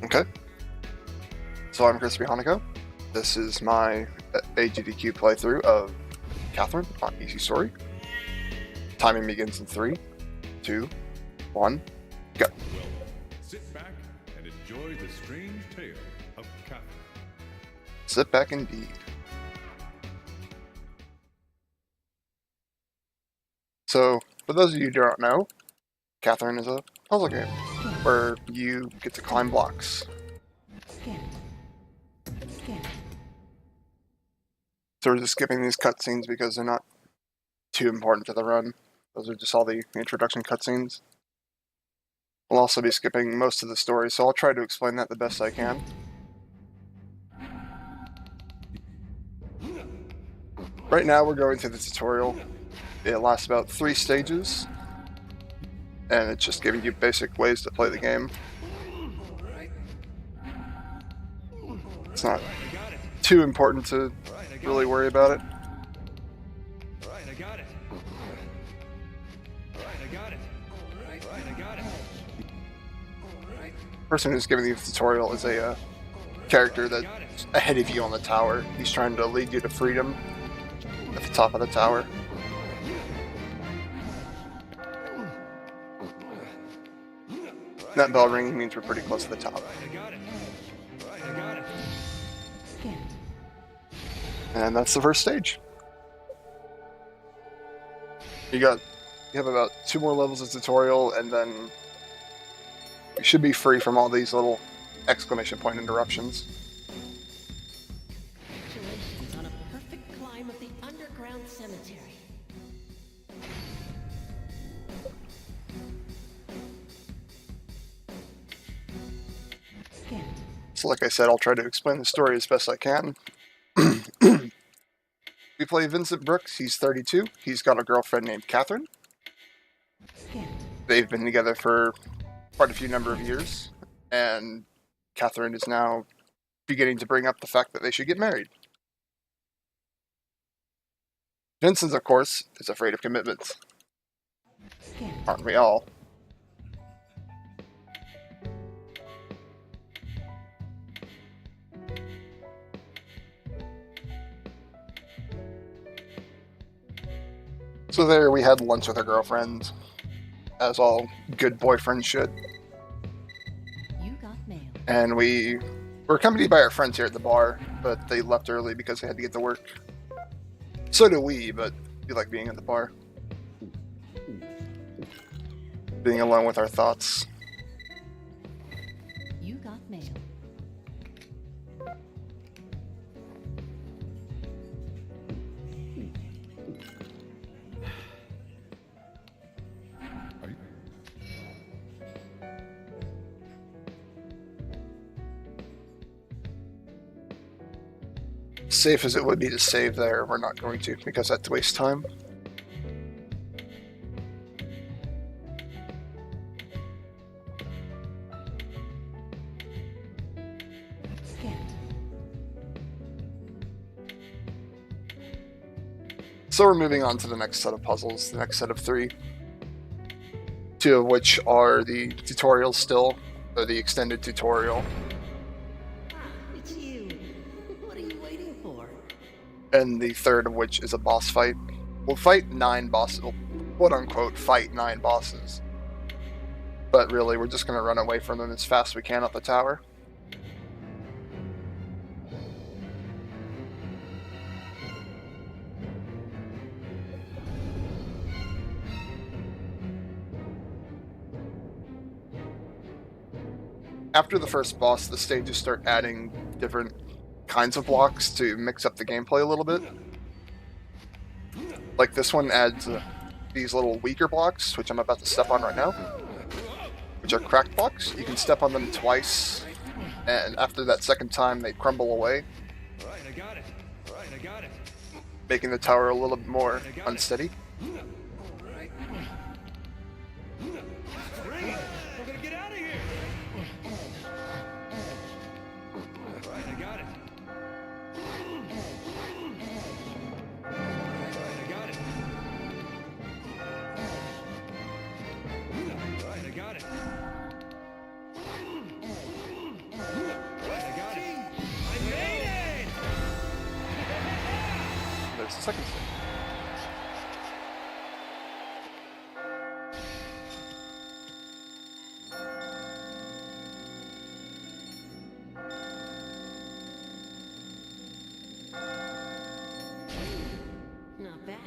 Okay, so I'm Crispy Hanako. This is my AGDQ playthrough of Catherine on Easy Story. Timing begins in 3, 2, 1, go. Sit back and enjoy the strange tale of Catherine. Sit back indeed. So, for those of you who don't know, Catherine is a puzzle game where you get to climb blocks. So we're just skipping these cutscenes because they're not too important to the run. Those are just all the introduction cutscenes. We'll also be skipping most of the story, so I'll try to explain that the best I can. Right now we're going through the tutorial. It lasts about 3 stages, and it's just giving you basic ways to play the game. It's not too important to really worry about it. The person who's giving you the tutorial is a character that's ahead of you on the tower. He's trying to lead you to freedom at the top of the tower. That bell ringing means we're pretty close to the top. And that's the first stage. You have about 2 more levels of tutorial, and then you should be free from all these little exclamation point interruptions. Congratulations on a perfect climb of the underground cemetery. So like I said, I'll try to explain the story as best I can. We play Vincent Brooks. He's 32. He's got a girlfriend named Catherine. They've been together for quite a few number of years, and Catherine is now beginning to bring up the fact that they should get married. Vincent, of course, is afraid of commitments. Aren't we all? So there we had lunch with her girlfriend, as all good boyfriends should. You got mail. And we were accompanied by our friends here at the bar, but they left early because they had to get to work. So do we, but we like being at the bar. Being alone with our thoughts. You got mail. Safe as it would be to save there, we're not going to, because that's a waste time. So we're moving on to the next set of puzzles, the next set of 3. 2 of which are the tutorials still, or the extended tutorial. It's you. What are you waiting for? And the 3rd of which is a boss fight. We'll fight 9 bosses, we'll quote-unquote fight 9 bosses. But really, we're just going to run away from them as fast as we can up the tower. After the first boss, the stages start adding different kinds of blocks to mix up the gameplay a little bit. Like this one adds these little weaker blocks, which I'm about to step on right now, which are cracked blocks. You can step on them twice, and after that second time, they crumble away, making the tower a little bit more unsteady. the second stage. Not bad.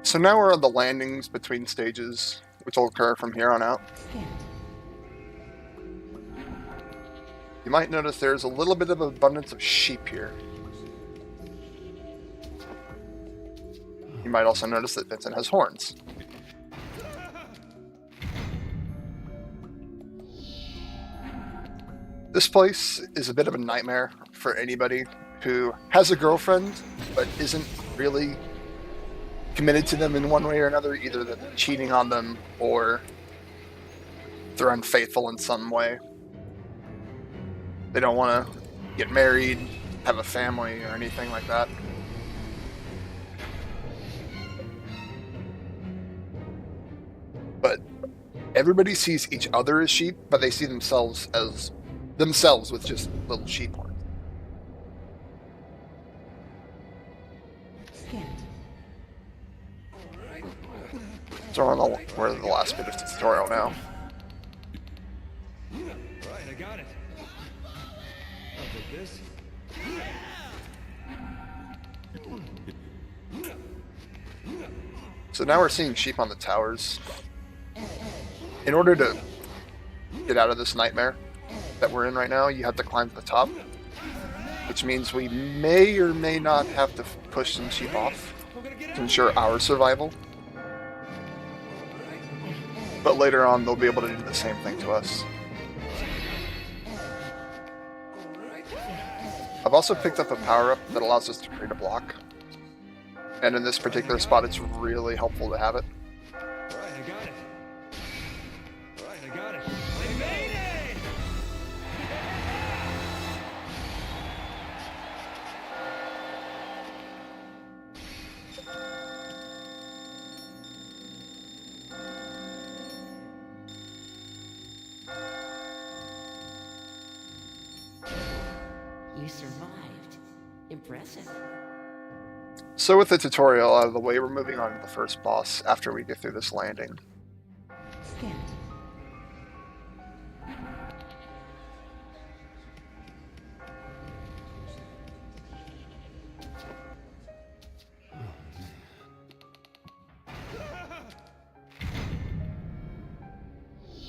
So now we're on the landings between stages, which will occur from here on out. Scant. You might notice there's a little bit of abundance of sheep here. You might also notice that Vincent has horns. This place is a bit of a nightmare for anybody who has a girlfriend but isn't really committed to them in one way or another, either that they're cheating on them or they're unfaithful in some way. They don't want to get married, have a family, or anything like that. But everybody sees each other as sheep, but they see themselves as themselves with just little sheep horns. Scant. So we're in the last bit of the tutorial now. Right, I got it. I'll take this. So now we're seeing sheep on the towers. In order to get out of this nightmare that we're in right now, you have to climb to the top, which means we may or may not have to push some sheep off to ensure our survival. But later on, they'll be able to do the same thing to us. I've also picked up a power-up that allows us to create a block. And in this particular spot, it's really helpful to have it. Right, I got it. Right, I got it. I made it! You survived. Impressive. So with the tutorial out of the way, we're moving on to the first boss after we get through this landing. Scant.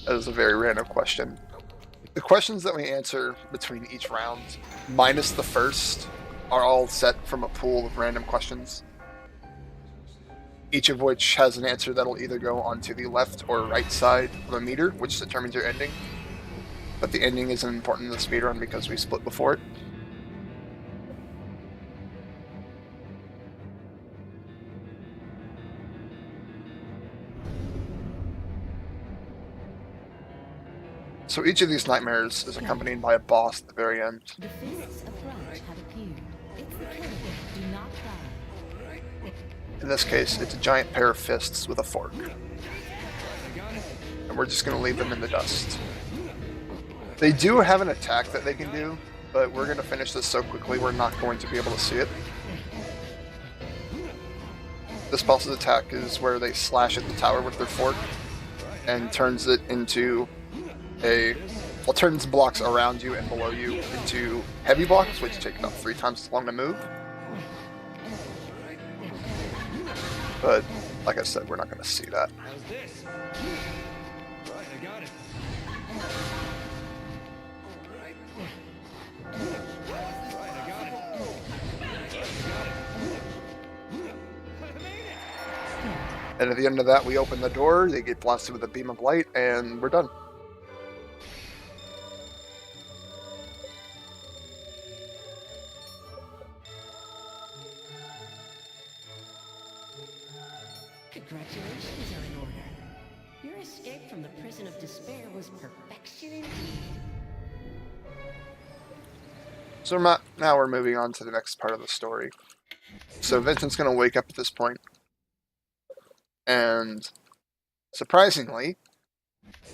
That is a very random question. The questions that we answer between each round, minus the first, are all set from a pool of random questions, each of which has an answer that'll either go onto the left or right side of a meter, which determines your ending. But the ending isn't important in the speedrun because we split before it. So each of these nightmares is accompanied by a boss at the very end. The fists of Grudge have appeared. It's the killer. Do not die. In this case, it's a giant pair of fists with a fork. And we're just going to leave them in the dust. They do have an attack that they can do, but we're going to finish this so quickly we're not going to be able to see it. This boss's attack is where they slash at the tower with their fork and turns it into turns blocks around you and below you into heavy blocks, which take about 3 times as long to move. But, like I said, we're not going to see that. How's this? Right, I got it. Right, I got it. I made it! And at the end of that, we open the door, they get blasted with a beam of light, and we're done. Congratulations are in order. Your escape from the prison of despair was perfection indeed. So now we're moving on to the next part of the story. So Vincent's going to wake up at this point, and surprisingly,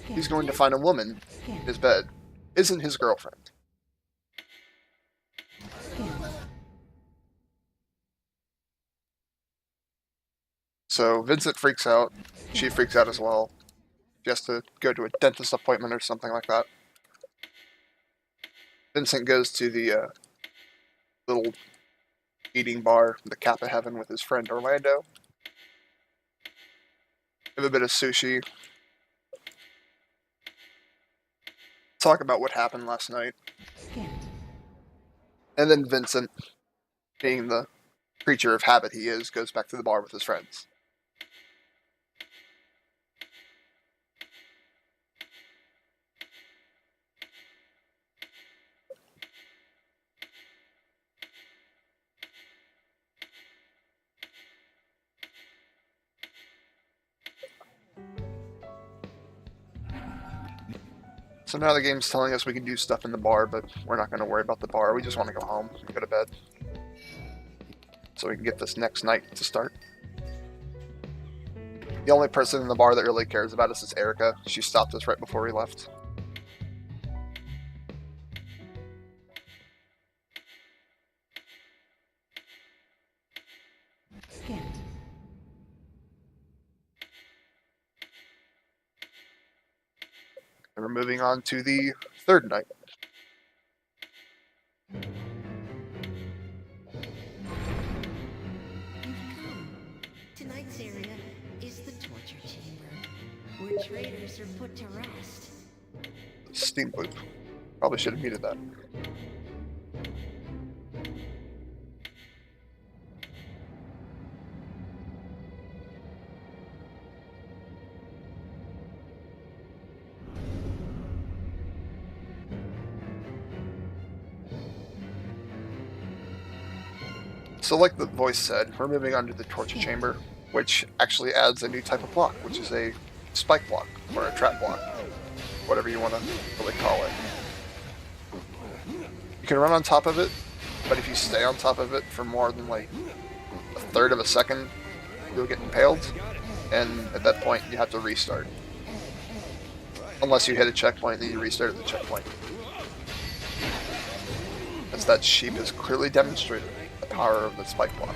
he's going to find a woman in his bed. Isn't his girlfriend. So Vincent freaks out. She freaks out as well. She has to go to a dentist appointment or something like that. Vincent goes to the little eating bar, the Kappa Heaven, with his friend Orlando. Have a bit of sushi. Talk about what happened last night. And then Vincent, being the creature of habit he is, goes back to the bar with his friends. So now the game's telling us we can do stuff in the bar, but we're not going to worry about the bar. We just want to go home and go to bed. So we can get this next night to start. The only person in the bar that really cares about us is Erica. She stopped us right before we left. And we're moving on to the third night. Tonight's area is the torture chamber, where traitors are put to rest. Steam loop. Probably should have muted that. So like the voice said, we're moving on to the torture chamber, which actually adds a new type of block, which is a spike block, or a trap block, whatever you want to really call it. You can run on top of it, but if you stay on top of it for more than like a third of a second, you'll get impaled, and at that point you have to restart. Unless you hit a checkpoint, then you restart at the checkpoint. As that sheep has clearly demonstrated the power of the spike block.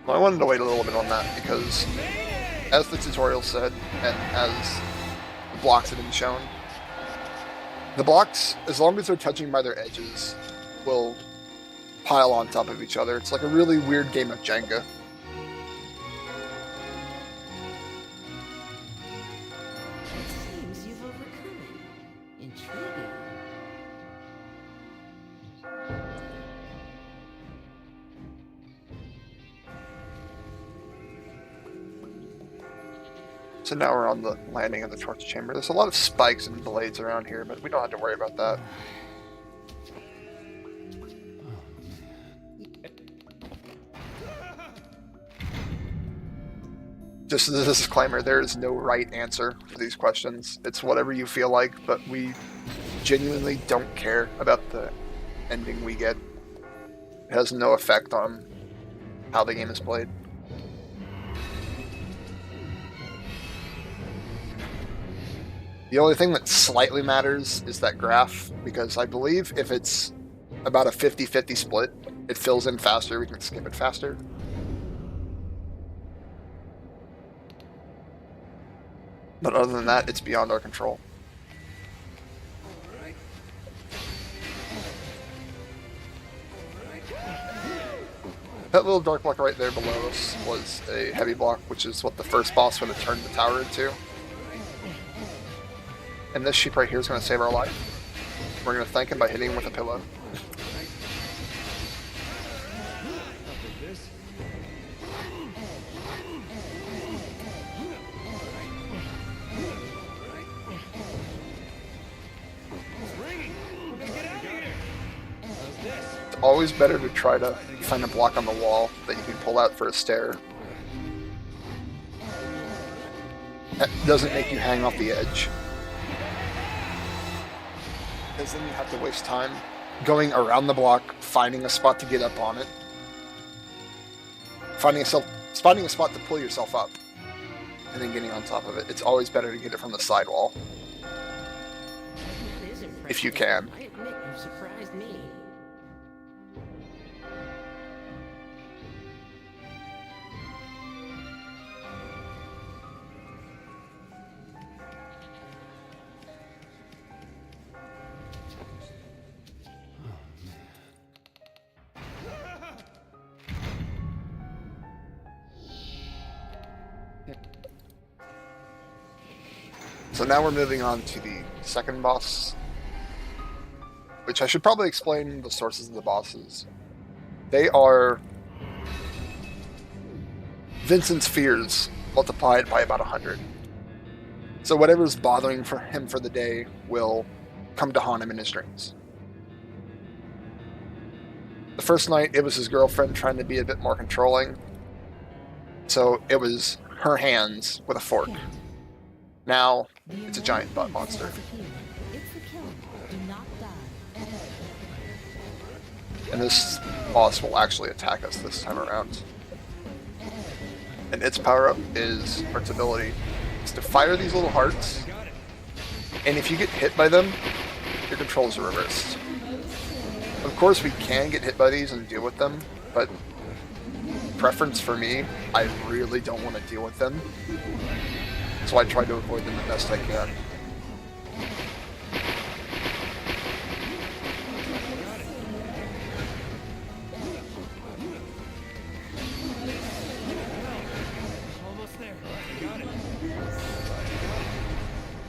Well, I wanted to wait a little bit on that because, as the tutorial said, and as the blocks have been shown, the blocks, as long as they're touching by their edges, will pile on top of each other. It's like a really weird game of Jenga. It seems you've overcome it. Intriguing. So now we're on the landing of the torture chamber. There's a lot of spikes and blades around here, but we don't have to worry about that. Just as a disclaimer, there is no right answer for these questions. It's whatever you feel like, but we genuinely don't care about the ending we get. It has no effect on how the game is played. The only thing that slightly matters is that graph, because I believe if it's about a 50-50 split, it fills in faster, we can skip it faster. But other than that, it's beyond our control. That little dark block right there below us was a heavy block, which is what the first boss would have turned the tower into. And this sheep right here is going to save our life. We're going to thank him by hitting him with a pillow. It's always better to try to find a block on the wall that you can pull out for a stair. That doesn't make you hang off the edge. Because then you have to waste time going around the block, finding a spot to get up on it, finding a spot to pull yourself up, and then getting on top of it. It's always better to get it from the sidewall. That is impressive. If you can. I admit you surprised me. So now we're moving on to the second boss, which I should probably explain the sources of the bosses. They are Vincent's fears multiplied by about 100. So whatever's bothering him for the day will come to haunt him in his dreams. The first night, it was his girlfriend trying to be a bit more controlling. So it was her hands with a fork. Now, it's a giant butt monster. It's the killer. Do not die. And this boss will actually attack us this time around. And its power-up is, or its ability, is to fire these little hearts. And if you get hit by them, your controls are reversed. Of course, we can get hit by these and deal with them, but preference for me, I really don't want to deal with them. So I try to avoid them the best I can. Almost there. I got it.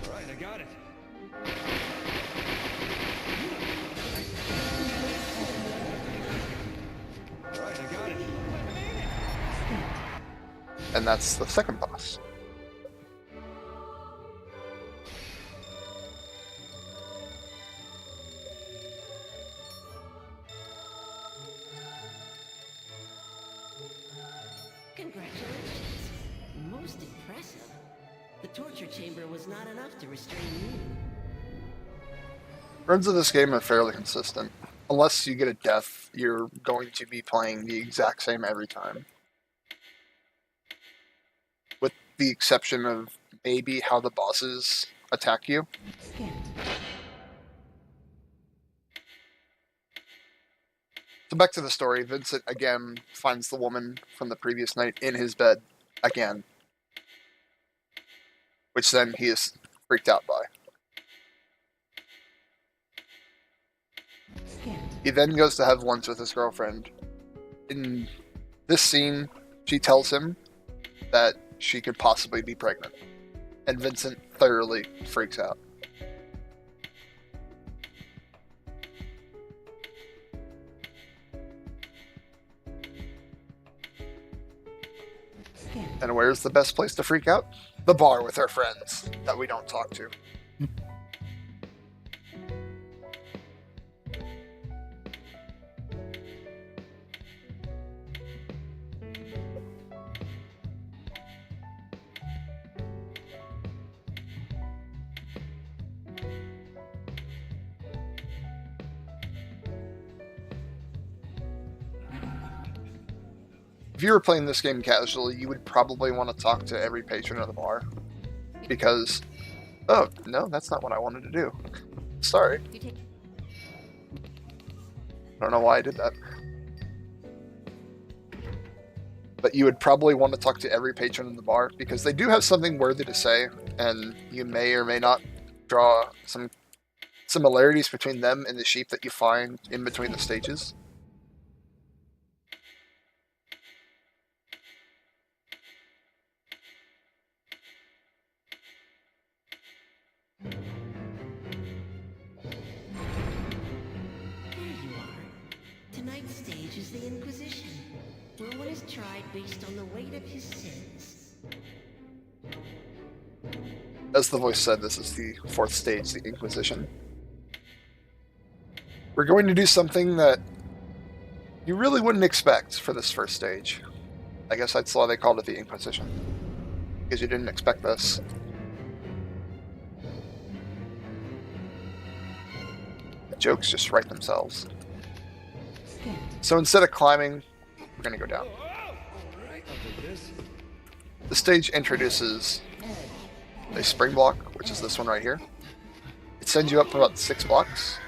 All right, I got it. All right, I got it. And that's the second boss. Congratulations. Most impressive. The torture chamber was not enough to restrain you. Runs of this game are fairly consistent. Unless you get a death, you're going to be playing the exact same every time. With the exception of maybe how the bosses attack you. So back to the story, Vincent again finds the woman from the previous night in his bed again. Which then he is freaked out by. He then goes to have lunch with his girlfriend. In this scene, she tells him that she could possibly be pregnant. And Vincent thoroughly freaks out. And where's the best place to freak out? The bar with her friends that we don't talk to. If you were playing this game casually, you would probably want to talk to every patron of the bar. Because, oh, no, that's not what I wanted to do. Sorry. I don't know why I did that. But you would probably want to talk to every patron in the bar, because they do have something worthy to say, and you may or may not draw some similarities between them and the sheep that you find in between the stages. Tonight's stage is the Inquisition, where one is tried based on the weight of his sins. As the voice said, this is the fourth stage, the Inquisition. We're going to do something that you really wouldn't expect for this first stage. I guess that's why they called it the Inquisition. Because you didn't expect this. The jokes just write themselves. So instead of climbing, we're going to go down. The stage introduces a spring block, which is this one right here. It sends you up about 6 blocks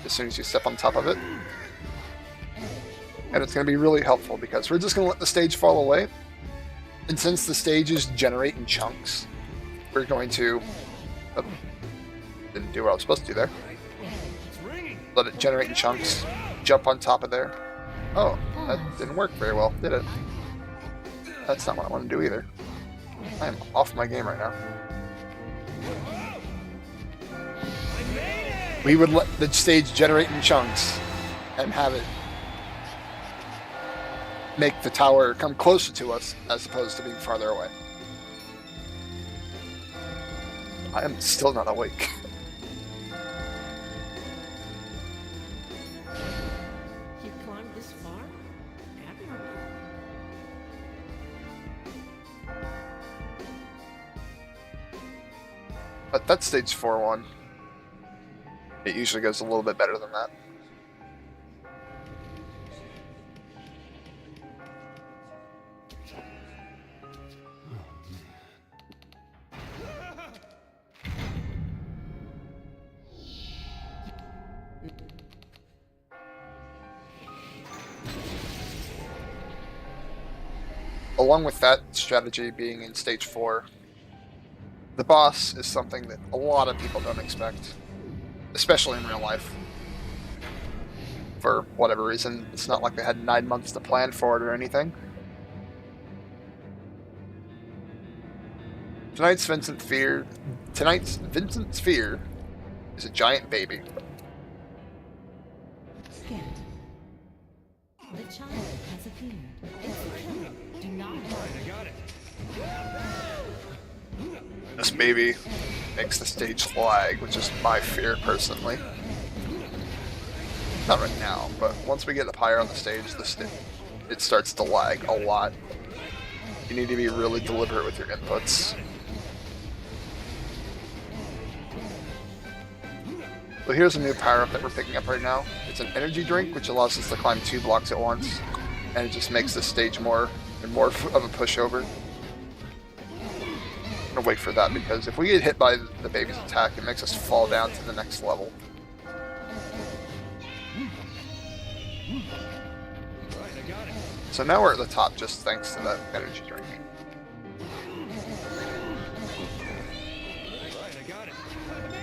as soon as you step on top of it. And it's going to be really helpful because we're just going to let the stage fall away. And since the stages generate in chunks, we're going to... Oh, didn't do what I was supposed to do there. Let it generate in chunks. Jump on top of there. Oh, that didn't work very well, did it? That's not what I want to do either. I am off my game right now. We would let the stage generate in chunks and have it make the tower come closer to us as opposed to being farther away. I am still not awake. You climbed this far? Admirable. But that's stage 4-1. It usually goes a little bit better than that. Along with that strategy being in stage 4, the boss is something that a lot of people don't expect, especially in real life. For whatever reason, it's not like they had 9 months to plan for it or anything. Tonight's Vincent Sphere is a giant baby. Scant. The child has appeared. It's a killer. Do not I got it. This baby makes the stage lag, which is my fear personally. Not right now, but once we get up higher on the stage, it starts to lag a lot. You need to be really deliberate with your inputs. So here's a new power-up that we're picking up right now. It's an energy drink, which allows us to climb 2 blocks at once, and it just makes the stage more and more of a pushover. I'm gonna wait for that, because if we get hit by the baby's attack, it makes us fall down to the next level. Right, I got it. So now we're at the top just thanks to that energy drink. Right, I got it. I made it.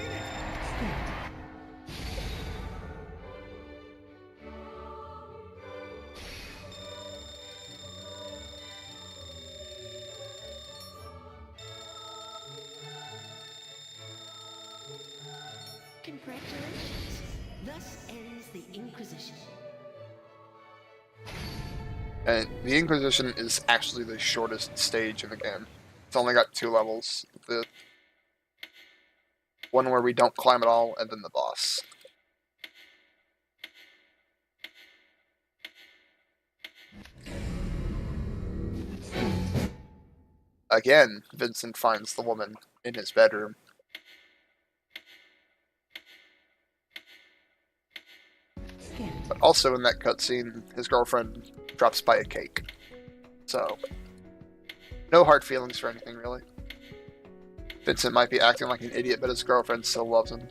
Congratulations. Thus ends the Inquisition. And the Inquisition is actually the shortest stage in the game. It's only got 2 levels. The one where we don't climb at all, and then the boss. Again, Vincent finds the woman in his bedroom. Scant. But also in that cutscene, his girlfriend drops by a cake. So, no hard feelings for anything, really. Vincent might be acting like an idiot, but his girlfriend still loves him.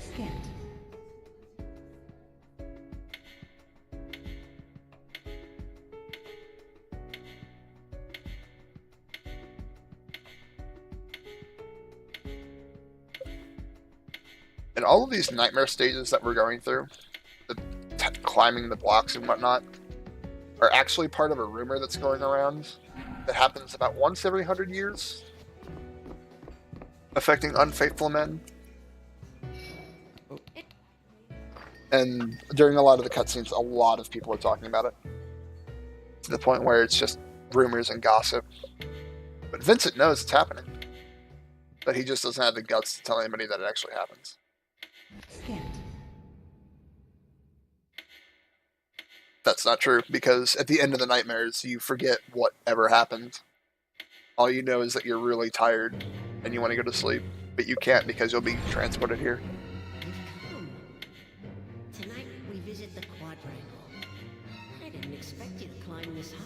Scant. And all of these nightmare stages that we're going through, climbing the blocks and whatnot, are actually part of a rumor that's going around that happens about once every 100 years, affecting unfaithful men. And during a lot of the cutscenes, a lot of people are talking about it, to the point where it's just rumors and gossip. But Vincent knows it's happening, but he just doesn't have the guts to tell anybody that it actually happens. Scant. That's not true, because at the end of the nightmares, you forget what ever happened. All you know is that you're really tired and you want to go to sleep, but you can't because you'll be transported here. You've come. Tonight we visit the Quadrangle. I didn't expect you to climb this high.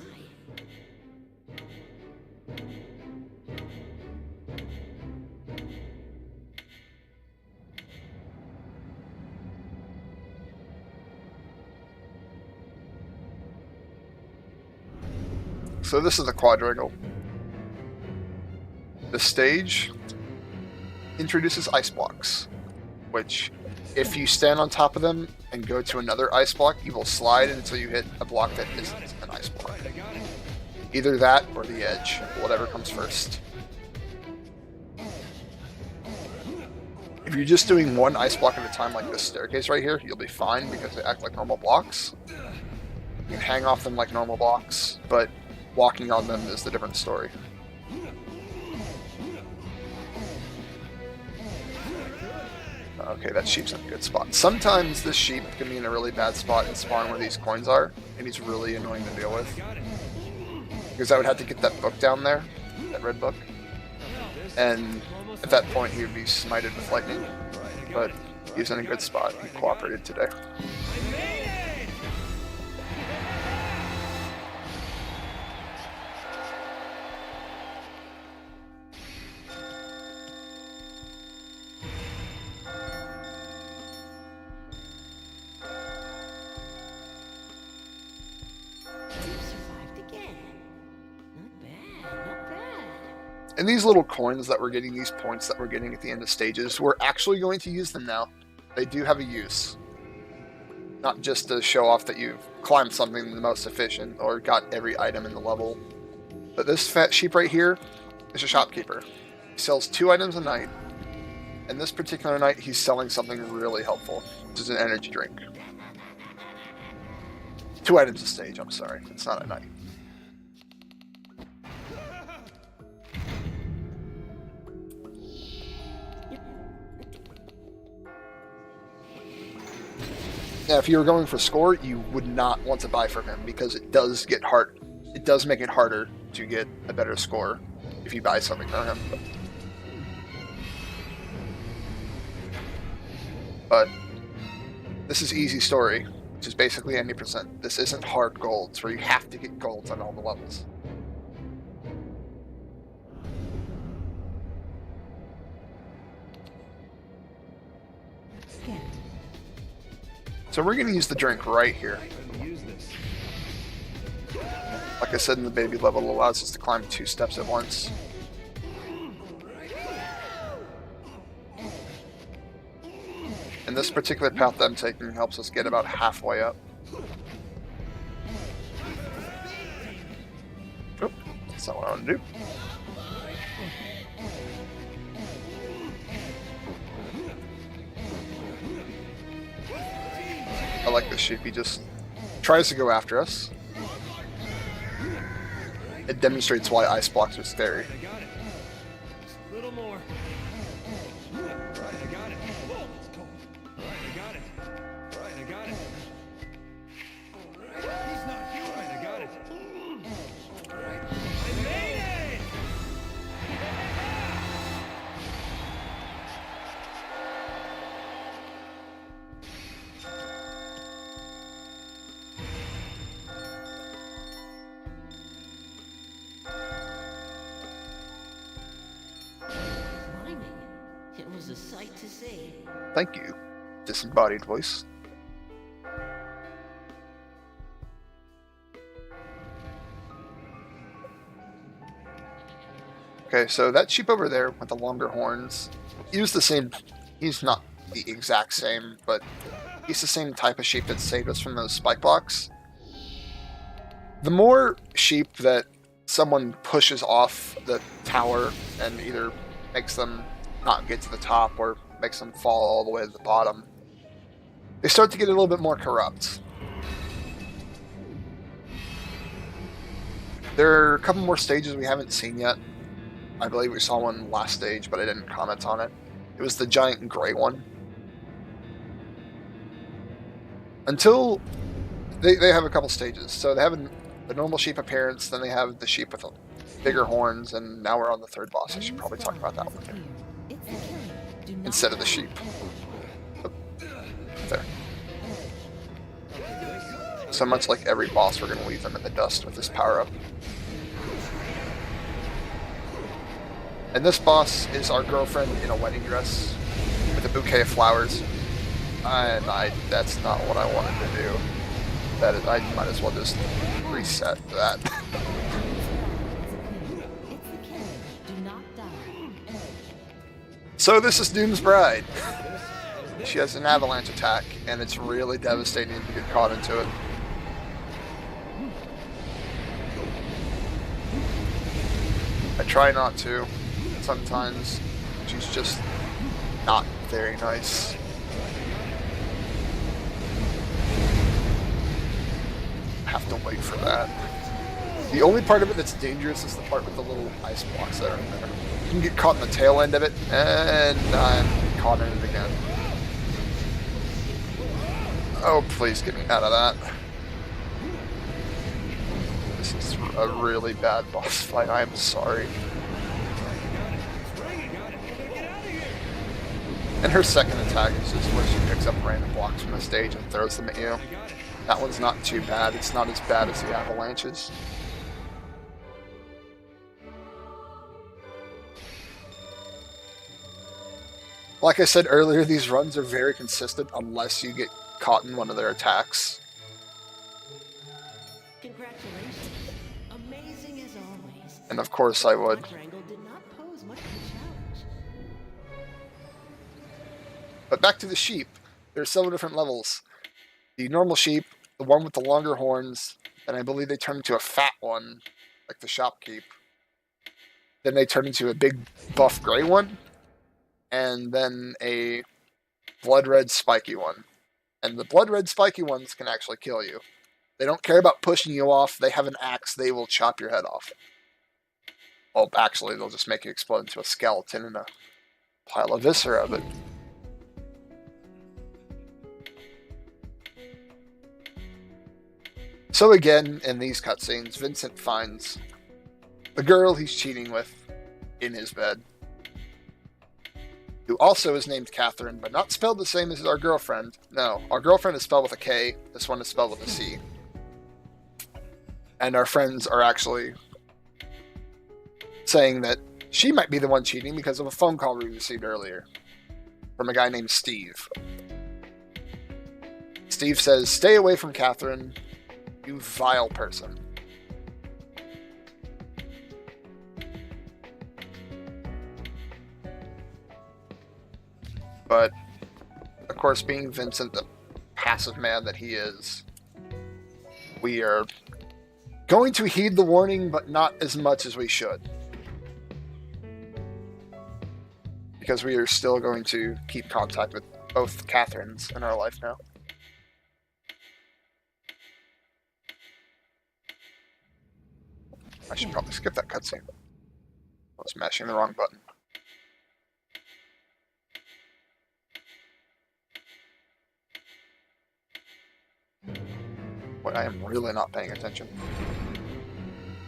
So this is the Quadrangle. The stage introduces ice blocks, which, if you stand on top of them and go to another ice block, you will slide until you hit a block that isn't an ice block. Right, I got it. Either that or the edge, whatever comes first. If you're just doing one ice block at a time like this staircase right here, you'll be fine because they act like normal blocks. You can hang off them like normal blocks, but walking on them is the different story. Okay, that sheep's in a good spot. Sometimes this sheep can be in a really bad spot and spawn where these coins are, and he's really annoying to deal with. Because I would have to get that book down there, that red book, and at that point he would be smited with lightning, but he's in a good spot. He cooperated today. And these little coins that we're getting, these points that we're getting at the end of stages, we're actually going to use them now. They do have a use. Not just to show off that you've climbed something the most efficient or got every item in the level. But this fat sheep right here is a shopkeeper. He sells 2 items a night. And this particular night, he's selling something really helpful, which is an energy drink. 2 items a stage, I'm sorry. It's not a night. Now, if you were going for score, you would not want to buy from him because it does get hard. It does make it harder to get a better score if you buy something from him. But this is easy story, which is basically 90%. This isn't hard golds where you have to get golds on all the levels. So we're going to use the drink right here. Like I said in the baby level, it allows us to climb 2 steps at once. And this particular path that I'm taking helps us get about halfway up. Oh, that's not what I want to do. I like this sheep. He just tries to go after us. It demonstrates why ice blocks are scary. I got it. Just a little more. Right, I got it. Whoa, it's cold. Right, I got it. Right, I got it. He's not here. Right, I got it. Right. I made it! Climbing. It was a sight to see. Thank you, disembodied voice. Okay, so that sheep over there with the longer horns, he's the same. He's not the exact same, but he's the same type of sheep that saved us from those spike blocks. The more sheep that someone pushes off the tower and either makes them not get to the top or makes them fall all the way to the bottom, they start to get a little bit more corrupt. There are a couple more stages we haven't seen yet. I believe we saw one last stage, but I didn't comment on it. It was the giant gray one. Until they have a couple stages. So they have the normal sheep appearance, then they have the sheep with bigger horns, and now we're on the 3rd boss. I should probably talk about that one instead of the sheep. Oh, there. So much like every boss, we're going to leave them in the dust with this power-up. And this boss is our girlfriend in a wedding dress with a bouquet of flowers. And that's not what I wanted to do. That is, I might as well just reset that. So this is Doom's bride. She has an avalanche attack, and it's really devastating if you get caught into it. I try not to. Sometimes she's just not Very nice. Have to wait for that. The only part of it that's dangerous is the part with the little ice blocks that are in there. You can get caught in the tail end of it, and I'm caught in it again. Oh, please get me out of that. This is a really bad boss fight. I am sorry. And her second attack is just where she picks up random blocks from the stage and throws them at you. That one's not too bad. It's not as bad as the avalanches. Like I said earlier, these runs are very consistent unless you get caught in one of their attacks. Congratulations. Amazing as always. And of course I would. Quadrangle did not pose much of a challenge. But back to the sheep. There's several different levels. The normal sheep, the one with the longer horns, and I believe they turn into a fat one, like the shopkeep. Then they turn into a big buff gray one, and then a blood red spiky one. And the blood red spiky ones can actually kill you. They don't care about pushing you off. They have an axe. They will chop your head off. Well, actually, they'll just make you explode into a skeleton and a pile of viscera, but... So again, in these cutscenes, Vincent finds the girl he's cheating with in his bed, who also is named Catherine, but not spelled the same as our girlfriend. No, our girlfriend is spelled with a K, this one is spelled with a C. And our friends are actually saying that she might be the one cheating because of a phone call we received earlier from a guy named Steve. Steve says, "Stay away from Catherine, you vile person." But, of course, being Vincent, the passive man that he is, we are going to heed the warning, but not as much as we should. Because we are still going to keep contact with both Catherines in our life now. I should probably skip that cutscene. I was mashing the wrong button. Boy, I am really not paying attention.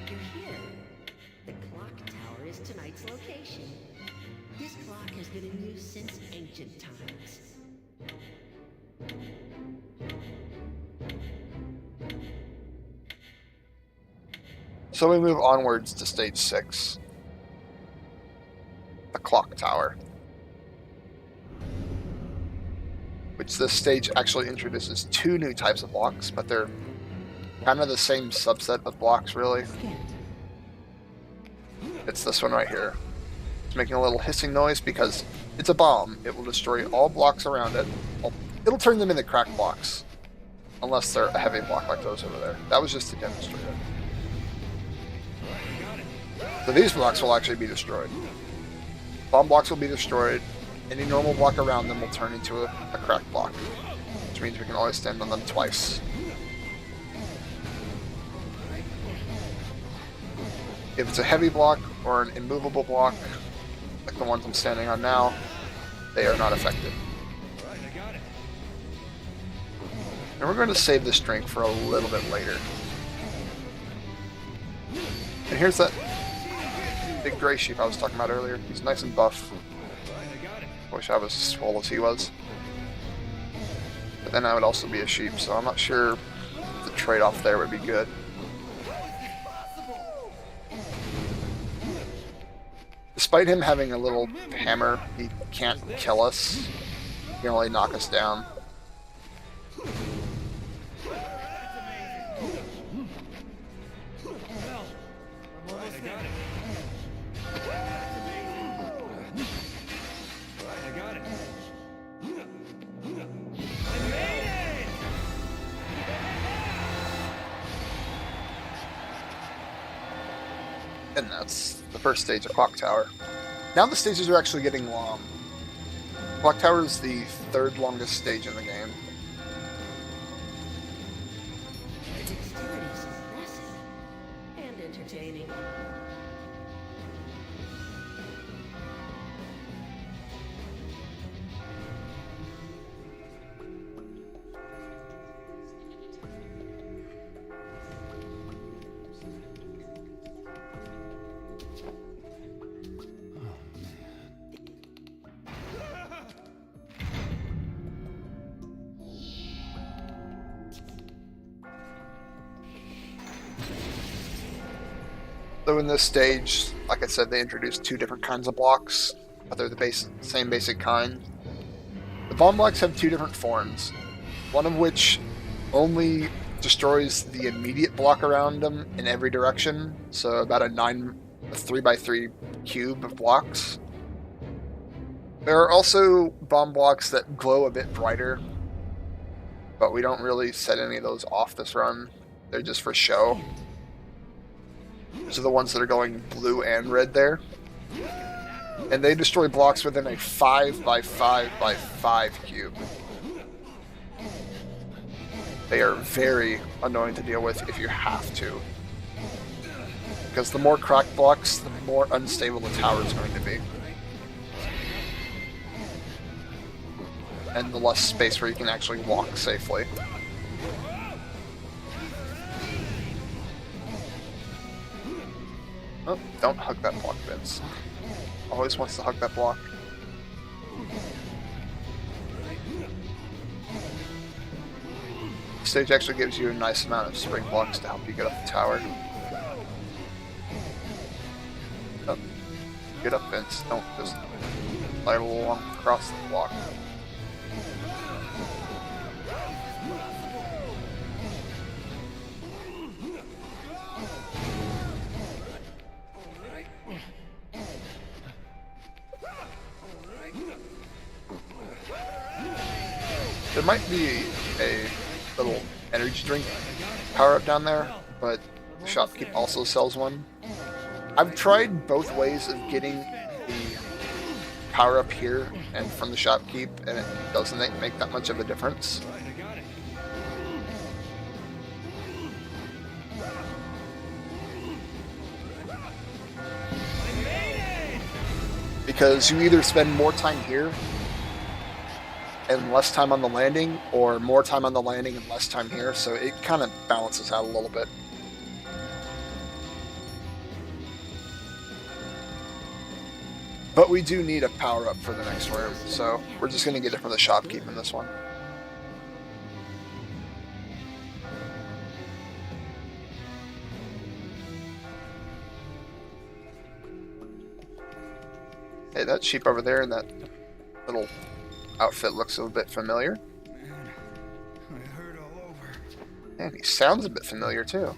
You're here. The clock tower is tonight's location. This clock has been in use since ancient times. So we move onwards to stage 6. The clock tower. Which this stage actually introduces 2 new types of blocks, but they're kind of the same subset of blocks, really. It's this one right here. It's making a little hissing noise because it's a bomb. It will destroy all blocks around it. It'll turn them into cracked blocks. Unless they're a heavy block like those over there. That was just to demonstrate it. So these blocks will actually be destroyed. Bomb blocks will be destroyed. Any normal block around them will turn into a cracked block. Which means we can always stand on them twice. If it's a heavy block or an immovable block, like the ones I'm standing on now, they are not affected. And we're going to save this drink for a little bit later. And here's that big gray sheep I was talking about earlier. He's nice and buff. Wish I was as swole as he was. But then I would also be a sheep, so I'm not sure if the trade-off there would be good. Despite him having a little hammer, he can't kill us. He can only knock us down. And that's the first stage of Clock Tower. Now the stages are actually getting long. Clock Tower is the third longest stage in the game. The dexterity is impressive and entertaining. So in this stage, like I said, they introduced two different kinds of blocks, but they're the same basic kind. The bomb blocks have two different forms, one of which only destroys the immediate block around them in every direction, so about a 3x3 cube of blocks. There are also bomb blocks that glow a bit brighter, but we don't really set any of those off this run. They're just for show. These are the ones that are going blue and red there. And they destroy blocks within a 5x5x5 cube. They are very annoying to deal with if you have to. Because the more cracked blocks, the more unstable the tower is going to be. And the less space where you can actually walk safely. Oh, don't hug that block, Vince. Always wants to hug that block. The stage actually gives you a nice amount of spring blocks to help you get up the tower. Oh, get up, Vince. Don't just slide along across the block. There might be a little energy drink power-up down there, but the shopkeep also sells one. I've tried both ways of getting the power-up here and from the shopkeep, and it doesn't make that much of a difference. Because you either spend more time here and less time on the landing, or more time on the landing and less time here, so it kind of balances out a little bit. But we do need a power-up for the next room, so we're just going to get it from the shopkeep in this one. Hey, that sheep over there and that little outfit looks a little bit familiar. Man, I hurt all over. And he sounds a bit familiar too.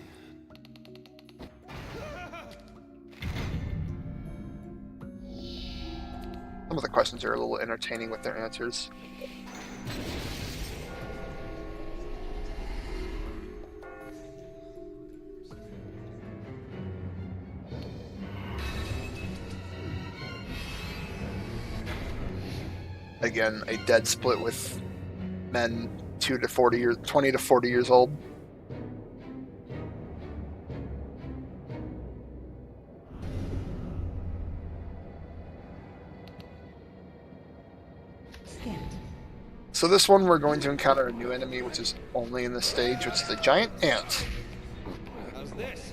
Some of the questions are a little entertaining with their answers. Again, a dead split with men 20 to 40 years old. Scanned. So this one we're going to encounter a new enemy, which is only in this stage, which is the giant ant. How's this?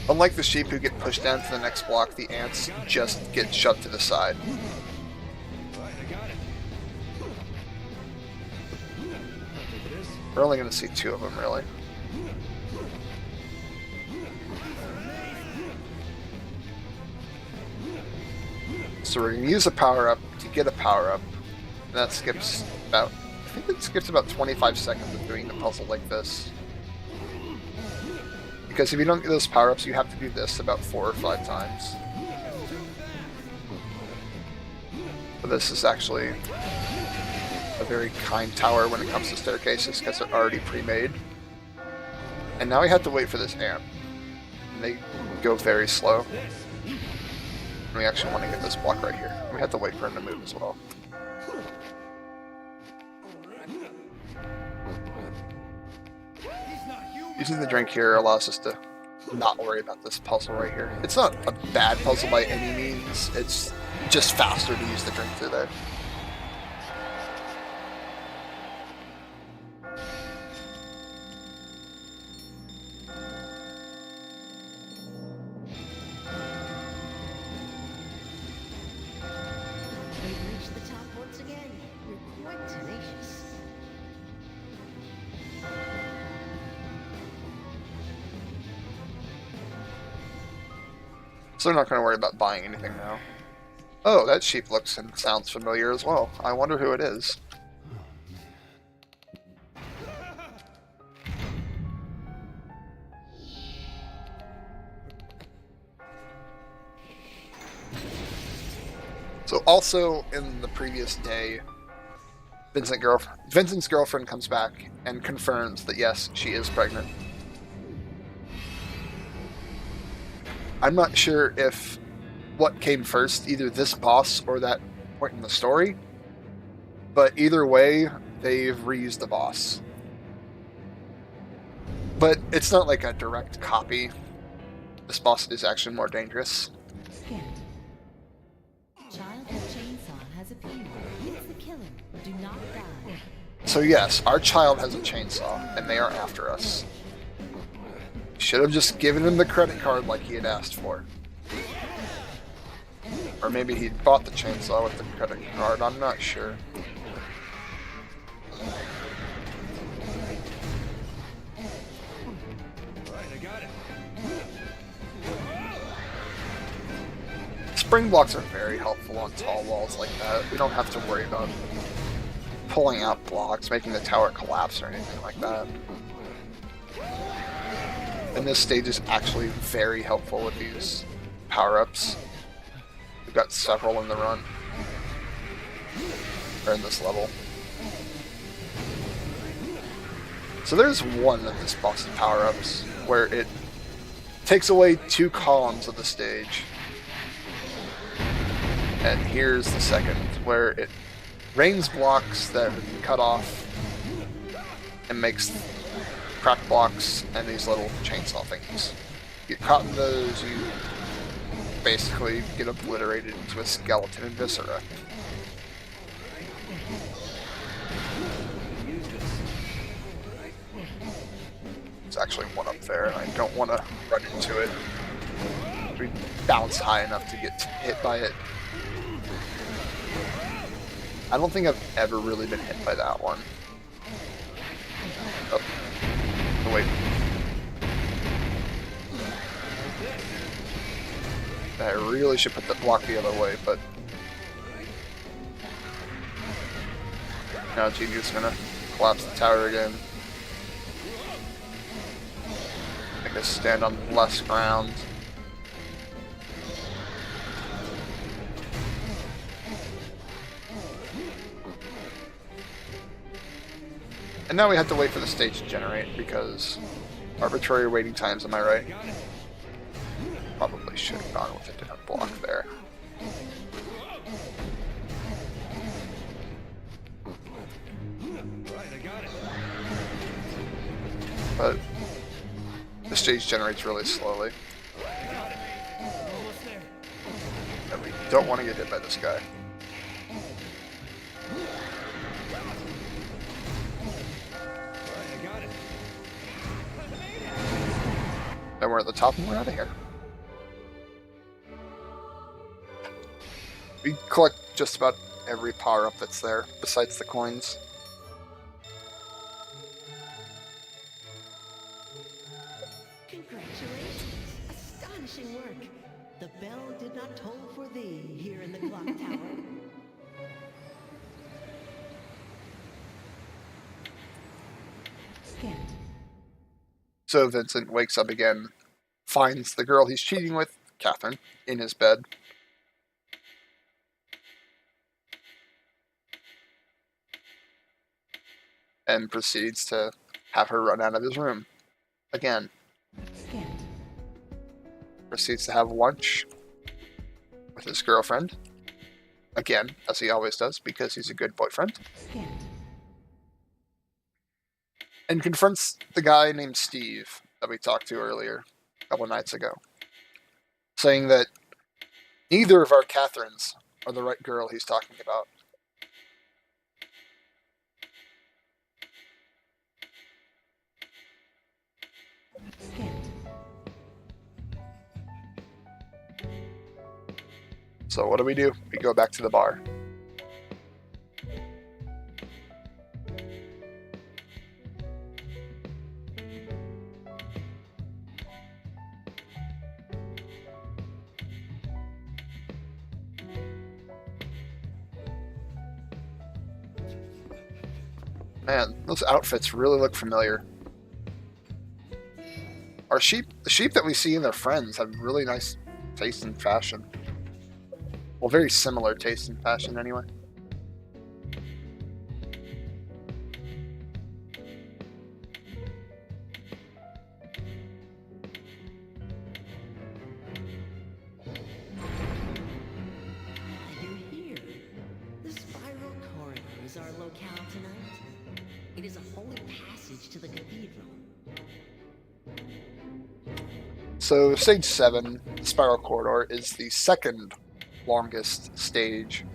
Unlike the sheep who get pushed down to the next block, the ants just get shoved to the side. Right, I got it. Take this. We're only going to see two of them, really. So we're going to use a power-up to get a power-up. And that skips about, I think it skips about 25 seconds of doing the puzzle like this. Because if you don't get those power-ups, you have to do this about 4 or 5 times. But this is actually a very kind tower when it comes to staircases, because they're already pre-made. And now we have to wait for this ant. And they go very slow. And we actually want to get this block right here. We have to wait for him to move as well. Using the drink here allows us to not worry about this puzzle right here. It's not a bad puzzle by any means. It's just faster to use the drink through there. We've reached the top once again. You're quite tenacious. So they're not going to worry about buying anything now. Oh, that sheep looks and sounds familiar as well. I wonder who it is. So also in the previous day, Vincent's girlfriend comes back and confirms that yes, she is pregnant. I'm not sure if what came first, either this boss or that point in the story, but either way, they've reused the boss. But it's not like a direct copy. This boss is actually more dangerous. Scanned. Child with chainsaw has appeared. It's the killer. Do not die. So yes, our child has a chainsaw, and they are after us. Should have just given him the credit card like he had asked for. Or maybe he bought the chainsaw with the credit card, I'm not sure. Right, I got it. Spring blocks are very helpful on tall walls like that. We don't have to worry about pulling out blocks, making the tower collapse or anything like that. And this stage is actually very helpful with these power-ups. We've got several in the run. Or in this level. So there's one of this boss's power-ups where it takes away 2 columns of the stage. And here's the second, where it rains blocks that have been cut off and makes crack blocks and these little chainsaw things. You get caught in those, you basically get obliterated into a skeleton and viscera. There's actually one up there, and I don't want to run into it. We bounce high enough to get hit by it. I don't think I've ever really been hit by that one. Oh, wait. I really should put the block the other way, but now Gigi's gonna collapse the tower again. Make us stand on less ground. And now we have to wait for the stage to generate because arbitrary waiting times, am I right? Probably should have gone with a different block there. Right, I got it. But the stage generates really slowly. Almost there. And we don't want to get hit by this guy. Right, I got it. Then we're at the top and we're out of here. We collect just about every power-up that's there, besides the coins. Congratulations! Astonishing work! The bell did not toll for thee here in the clock tower. Scanned. So Vincent wakes up again, finds the girl he's cheating with, Catherine, in his bed. And proceeds to have her run out of his room. Again. Scanned. Proceeds to have lunch with his girlfriend. Again, as he always does, because he's a good boyfriend. Scanned. and confronts the guy named Steve that we talked to earlier, a couple nights ago, saying that neither of our Catherines are the right girl he's talking about. Skipped. So what do? We go back to the bar. Man, those outfits really look familiar. The sheep that we see in their friends have really nice taste in fashion. Well, very similar taste in fashion anyway. You're here. The Spiral Corridor is our locale tonight. It is a holy passage to the cathedral. So stage 7, the Spiral Corridor, is the second longest stage.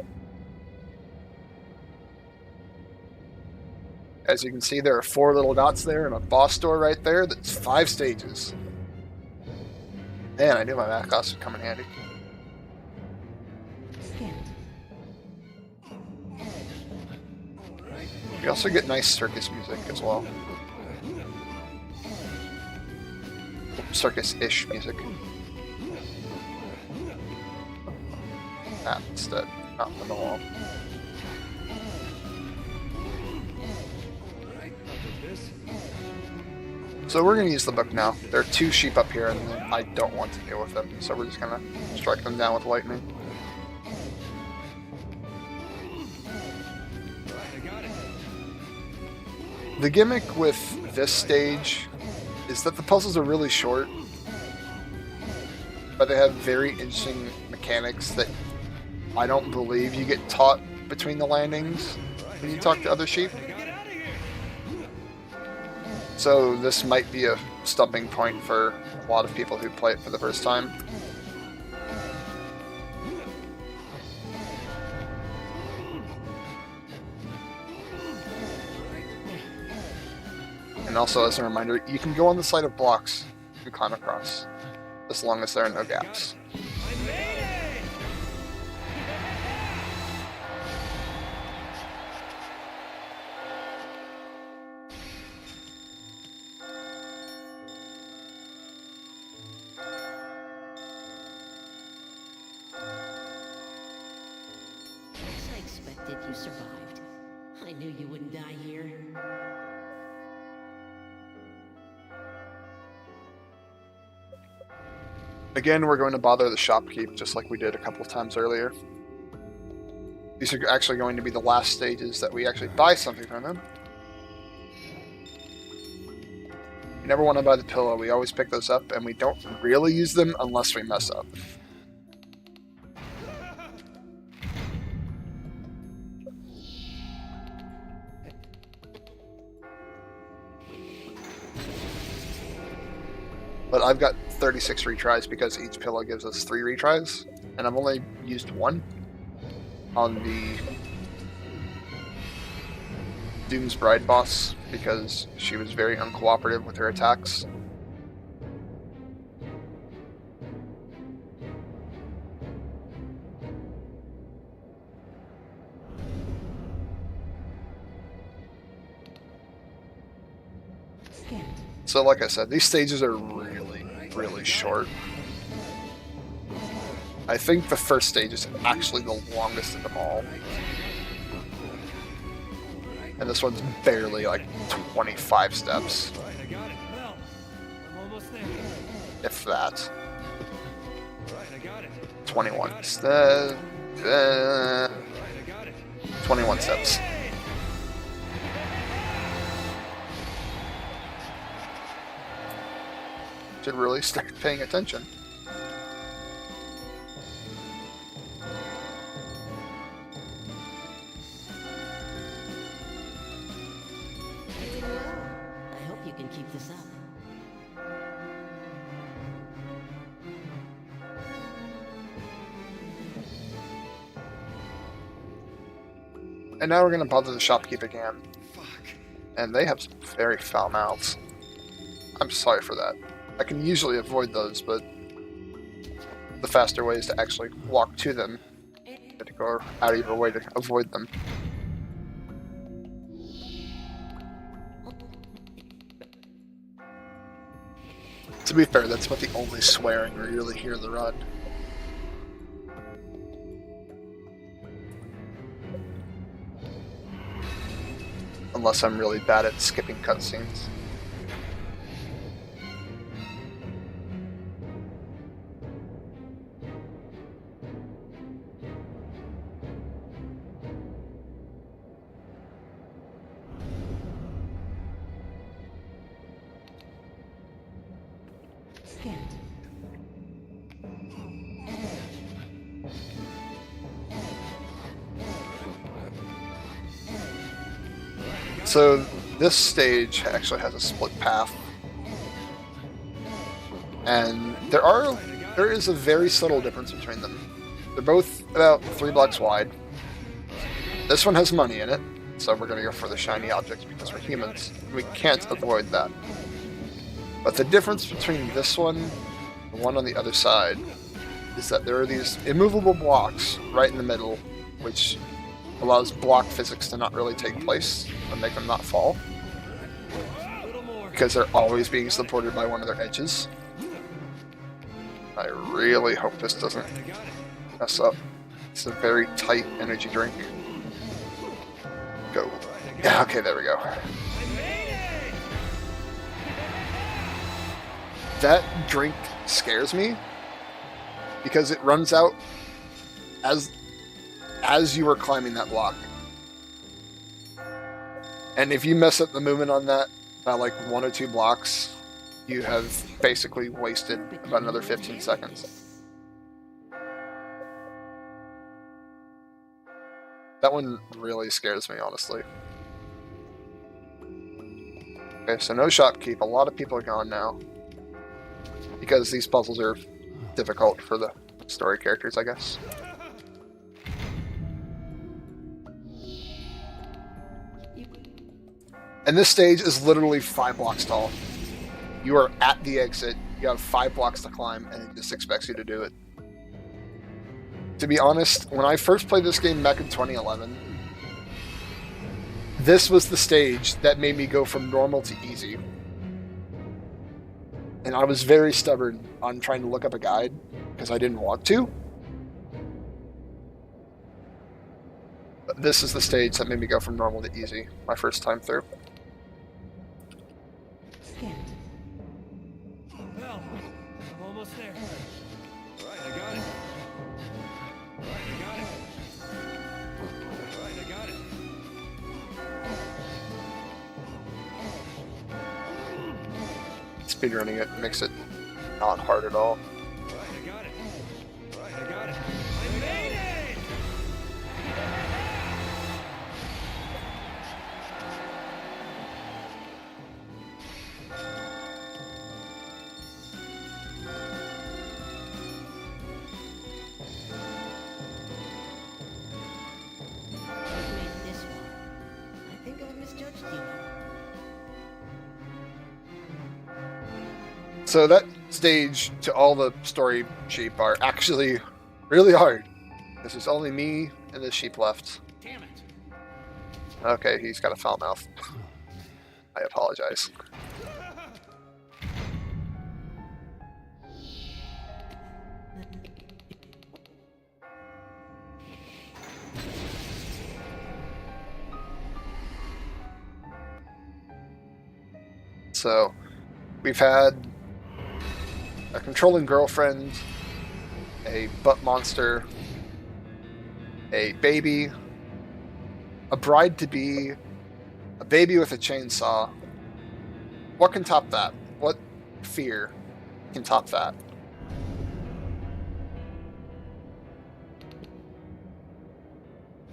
As you can see, there are 4 little dots there and a boss door right there. That's 5 stages. Man, I knew my math class would come in handy. Skipped. We also get nice circus music as well. Circus-ish music. That instead, not on the wall. So we're going to use the book now. There are 2 sheep up here, and I don't want to deal with them, so we're just going to strike them down with lightning. The gimmick with this stage is that the puzzles are really short, but they have very interesting mechanics that I don't believe you get taught between the landings when you talk to other sheep. So this might be a stumping point for a lot of people who play it for the first time. And also, as a reminder, you can go on the side of blocks and climb across, as long as there are no gaps. I made it! As I expected, you survived. I knew you wouldn't die here. Again, we're going to bother the shopkeep just like we did a couple of times earlier. These are actually going to be the last stages that we actually buy something from them. You never want to buy the pillow. We always pick those up, and we don't really use them unless we mess up. But I've got 36 retries because each pillow gives us 3 retries, and I've only used 1 on the Doom's Bride boss because she was very uncooperative with her attacks. Skipped. So like I said, these stages are really, really short. I think the first stage is actually the longest of them all. And this one's barely like 25 steps, Right, I got it. Well, I'm almost there. if that. Right, I got it. 21. Right, I got it. 21 steps. Should really start paying attention. Doing well. you can keep this up. And now we're gonna bother the shopkeep again. Fuck. And they have some very foul mouths. I'm sorry for that. I can usually avoid those, but the faster way is to actually walk to them than to go out of your way to avoid them. To be fair, that's about the only swearing we really hear in the run. Unless I'm really bad at skipping cutscenes. Scant. So this stage actually has a split path, and there is a very subtle difference between them. They're both about 3 blocks wide. This one has money in it, so we're gonna go for the shiny objects because we're humans. We can't avoid that. But the difference between this one and the one on the other side is that there are these immovable blocks right in the middle, which allows block physics to not really take place and make them not fall, A little more. because they're always being supported by one of their edges. I really hope this doesn't I got it. mess up. It's a very tight energy drink. Go. Yeah, okay, there we go. I made it! That drink scares me because it runs out as you are climbing that block. And if you mess up the movement on that by like 1 or 2 blocks, you have basically wasted about another 15 seconds. That one really scares me, honestly. Okay, so no shopkeep. A lot of people are gone now. Because these puzzles are difficult for the story characters, I guess. And this stage is literally 5 blocks tall. You are at the exit, you have 5 blocks to climb, and it just expects you to do it. To be honest, when I first played this game back in 2011, this was the stage that made me go from normal to easy. And I was very stubborn on trying to look up a guide, because I didn't want to. But this is the stage that made me go from normal to easy, my first time through. Scant. Well, I'm almost there. Right, I got it. Right, I got it. Right, I got it. Speedrunning it makes it not hard at all. Right, I got it. Right, I got it. I made it! You made this one. I think I misjudged you. So that stage to all the story sheep are actually really hard. This is only me and the sheep left. Damn it. Okay, he's got a foul mouth. I apologize. So, we've had a controlling girlfriend, a butt monster, a baby, a bride-to-be, a baby with a chainsaw. What can top that? What fear can top that?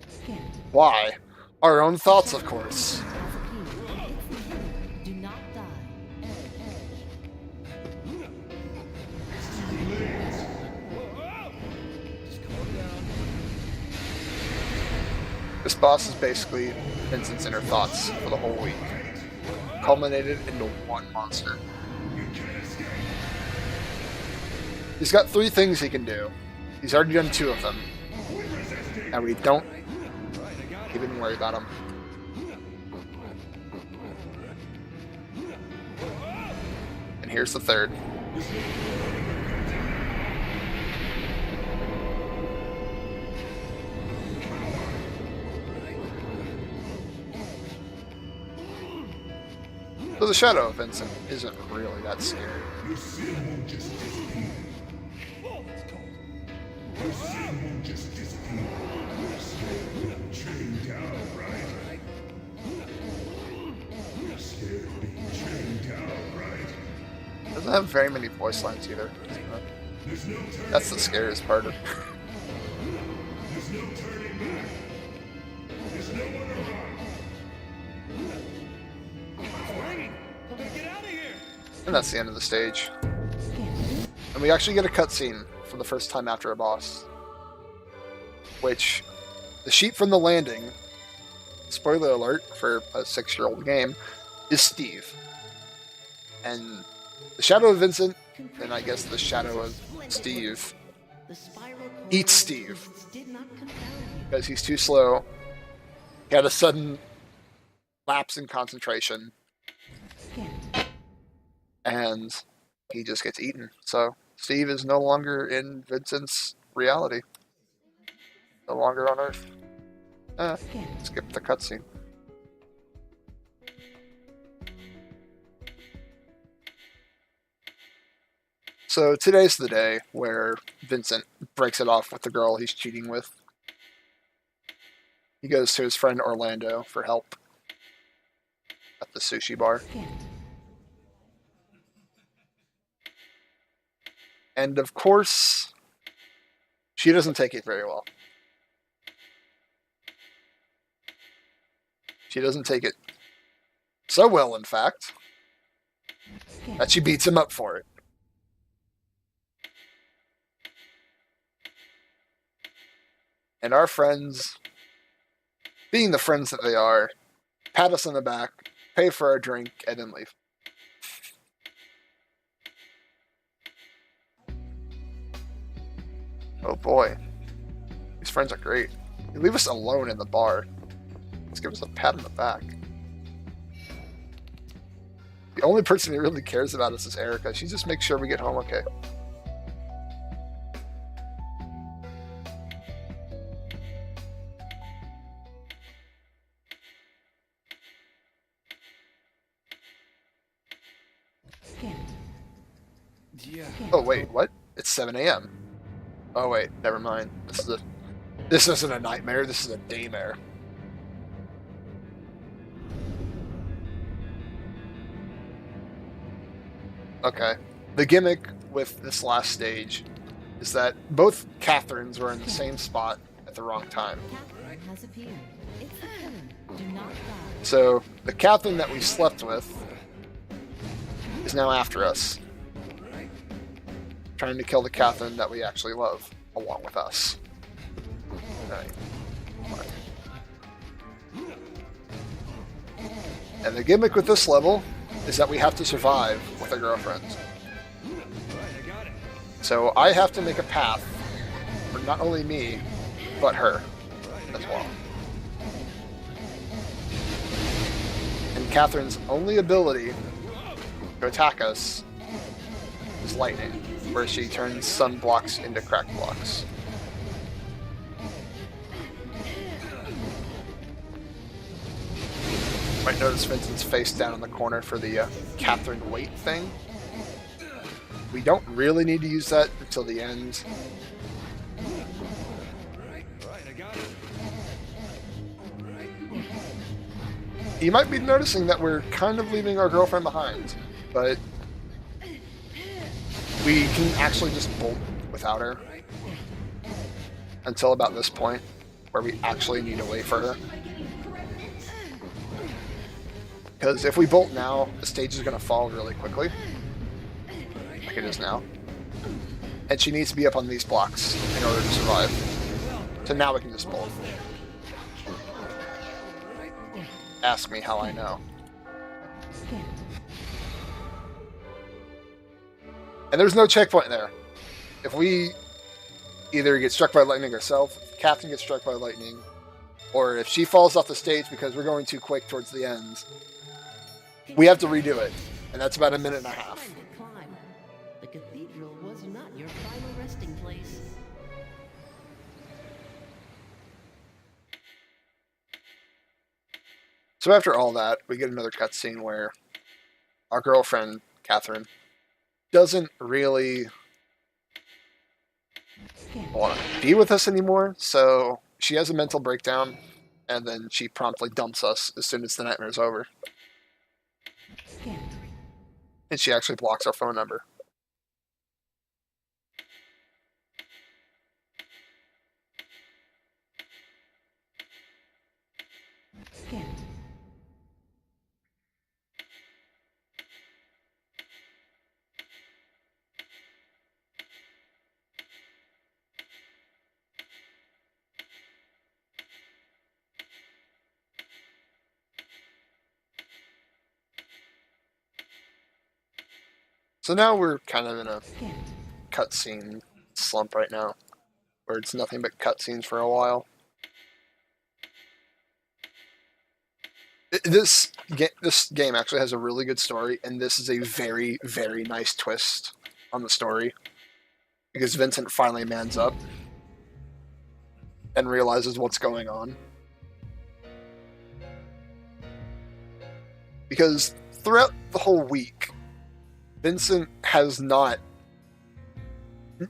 Scant. Why? Our own thoughts, of course. Has appeared. It's the killer. Do not die. This boss is basically Vincent's inner thoughts for the whole week, culminated into one monster. He's got 3 things he can do. He's already done 2 of them, and we don't even worry about him. And here's the 3rd. So the shadow of Vincent isn't really that scary. Doesn't have very many voice lines either. That's the scariest part of it. And that's the end of the stage. And we actually get a cutscene for the first time after a boss. Which, the sheep from the landing, spoiler alert for a 6-year-old game, is Steve. And the shadow of Vincent, and I guess the shadow of Steve, eats Steve. Because he's too slow. He had a sudden lapse in concentration. And he just gets eaten. So Steve is no longer in Vincent's reality. No longer on Earth. Skip the cutscene. So today's the day where Vincent breaks it off with the girl he's cheating with. He goes to his friend Orlando for help at the sushi bar. And of course, she doesn't take it very well. She doesn't take it so well, in fact, that she beats him up for it. And our friends, being the friends that they are, pat us on the back, pay for our drink, and then leave. Oh boy. These friends are great. They leave us alone in the bar. Let's give us a pat on the back. The only person he really cares about us is Erica. She just makes sure we get home okay. Oh wait, what? It's 7 a.m. Oh wait, never mind. This isn't a nightmare, this is a daymare. Okay. The gimmick with this last stage is that both Catherines were in the same spot at the wrong time. Catherine has appeared. It's the killer. Do not die. So the Catherine that we slept with is now after us, trying to kill the Catherine that we actually love, along with us. Alright. And the gimmick with this level is that we have to survive with our girlfriends. So I have to make a path for not only me, but her as well. And Catherine's only ability to attack us is lightning, where she turns sun blocks into crack blocks. You might notice Vincent's face down in the corner for the Catherine wait thing. We don't really need to use that until the end. You might be noticing that we're kind of leaving our girlfriend behind, but we can actually just bolt without her until about this point, where we actually need to wait for her. Because if we bolt now, the stage is going to fall really quickly, like it is now. And she needs to be up on these blocks in order to survive. So now we can just bolt. ask me how I know. Scanned. And there's no checkpoint there. If we either get struck by lightning ourselves, if Catherine gets struck by lightning, or if she falls off the stage because we're going too quick towards the end, we have to redo it. And that's about a minute and a half. Splendid climb. The cathedral was not your final resting place. So after all that, we get another cutscene where our girlfriend, Catherine, doesn't really Scanned. want to be with us anymore, so she has a mental breakdown, and then she promptly dumps us as soon as the nightmare's over. Scanned. And she actually blocks our phone number. Scanned. So now we're kind of in a Scanned. cutscene slump right now, where it's nothing but cutscenes for a while. This game actually has a really good story, and this is a very, very nice twist on the story, because Vincent finally mans up and realizes what's going on. Because throughout the whole week, Vincent has not...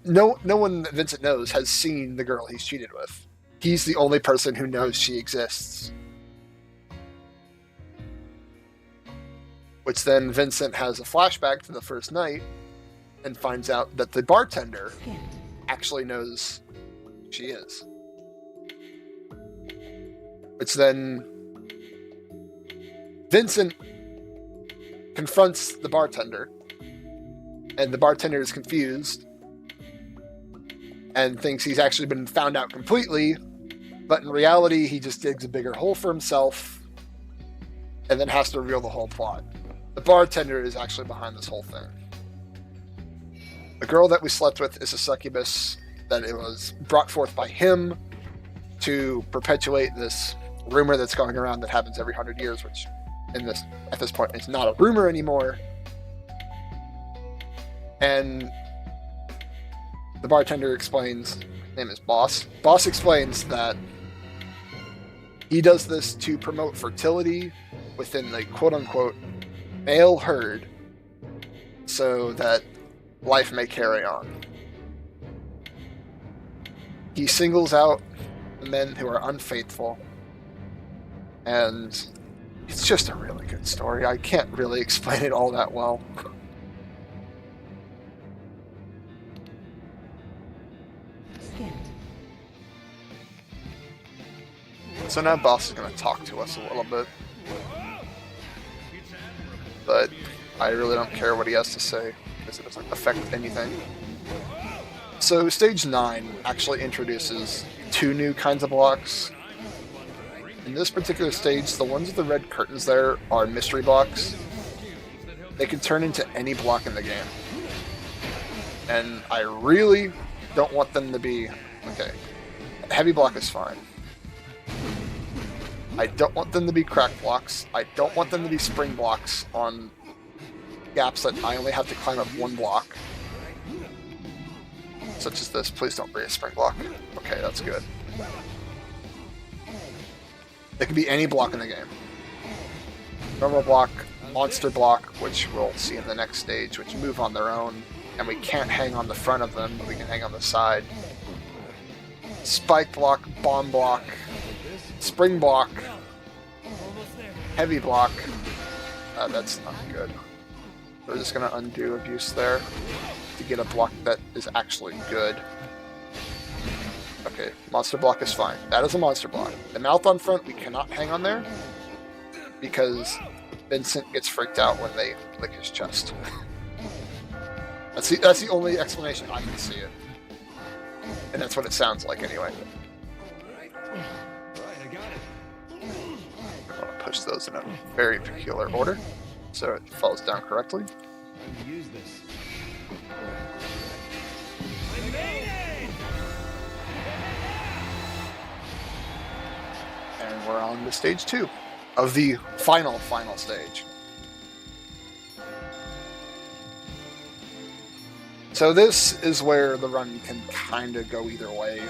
No one that Vincent knows has seen the girl he's cheated with. He's the only person who knows she exists. Which then Vincent has a flashback to the first night and finds out that the bartender Scanned. actually knows who she is. Which then Vincent confronts the bartender, and the bartender is confused and thinks he's actually been found out completely, but in reality he just digs a bigger hole for himself and then has to reveal the whole plot. The bartender is actually behind this whole thing. The girl that we slept with is a succubus that it was brought forth by him to perpetuate this rumor that's going around that happens every 100 years, which at this point is not a rumor anymore. And the bartender explains, his name is Boss. Boss explains that he does this to promote fertility within the quote-unquote male herd so that life may carry on. He singles out the men who are unfaithful, and it's just a really good story. I can't really explain it all that well. Scanned. So now Boss is going to talk to us a little bit. But I really don't care what he has to say, because it doesn't affect anything. So Stage 9 actually introduces 2 new kinds of blocks. In this particular stage, the ones with the red curtains there are mystery blocks. They can turn into any block in the game. And I really don't want them to be... Okay, heavy block is fine. I don't want them to be crack blocks. I don't want them to be spring blocks on gaps that I only have to climb up 1 block. Such as this. Please don't be a spring block. Okay, that's good. It can be any block in the game. Normal block, monster block, which we'll see in the next stage, which move on their own, and we can't hang on the front of them, but we can hang on the side. Spike block, bomb block, spring block, Almost there. heavy block. That's not good. We're just going to undo abuse there to get a block that is actually good. Okay, monster block is fine. That is a monster block. The mouth on front, we cannot hang on there because Vincent gets freaked out when they lick his chest. That's the only explanation I can see it. And that's what it sounds like anyway. Right, I got it. I'm going to push those in a very peculiar order, so it falls down correctly. Use this. I made it! And we're on to stage 2 of the final stage. So this is where the run can kind of go either way.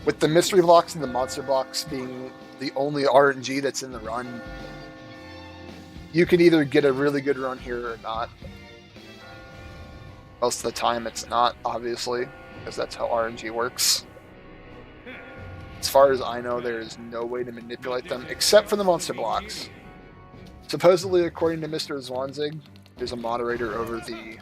With the mystery blocks and the monster blocks being the only RNG that's in the run, you can either get a really good run here or not. Most of the time it's not, obviously, because that's how RNG works. As far as I know, there is no way to manipulate them except for the monster blocks. Supposedly, according to Mr. Zwanzig, there's a moderator over the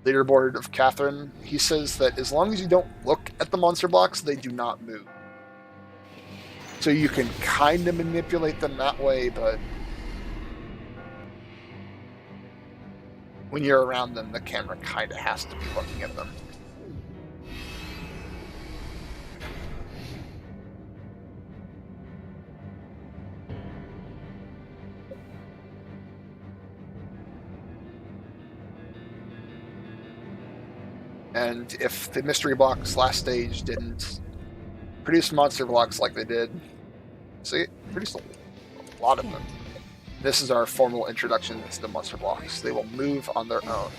leaderboard of Catherine. He says that as long as you don't look at the monster blocks, they do not move. So you can kind of manipulate them that way, but when you're around them, the camera kind of has to be looking at them. And if the mystery blocks last stage didn't produce monster blocks like they did, see, it produced a lot of them. This is our formal introduction to the monster blocks. They will move on their own.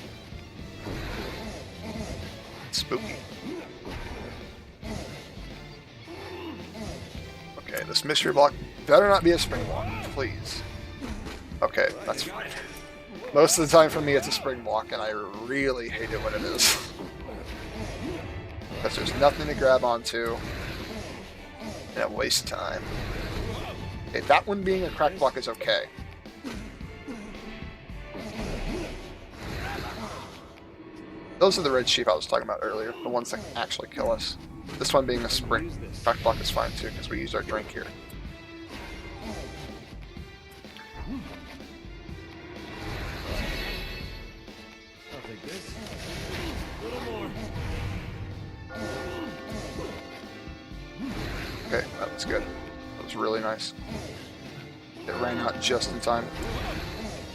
Spooky. Okay, this mystery block better not be a spring block, please. Okay, that's fine. Most of the time for me it's a spring block, and I really hate it when it is. Because there's nothing to grab onto, and it wastes time. Okay, that one being a crack block is okay. Those are the red sheep I was talking about earlier, the ones that can actually kill us. This one being a spring crack block is fine too, because we used our drink here. I'll take this. A little more. Okay, that was good. That was really nice. It ran out just in time.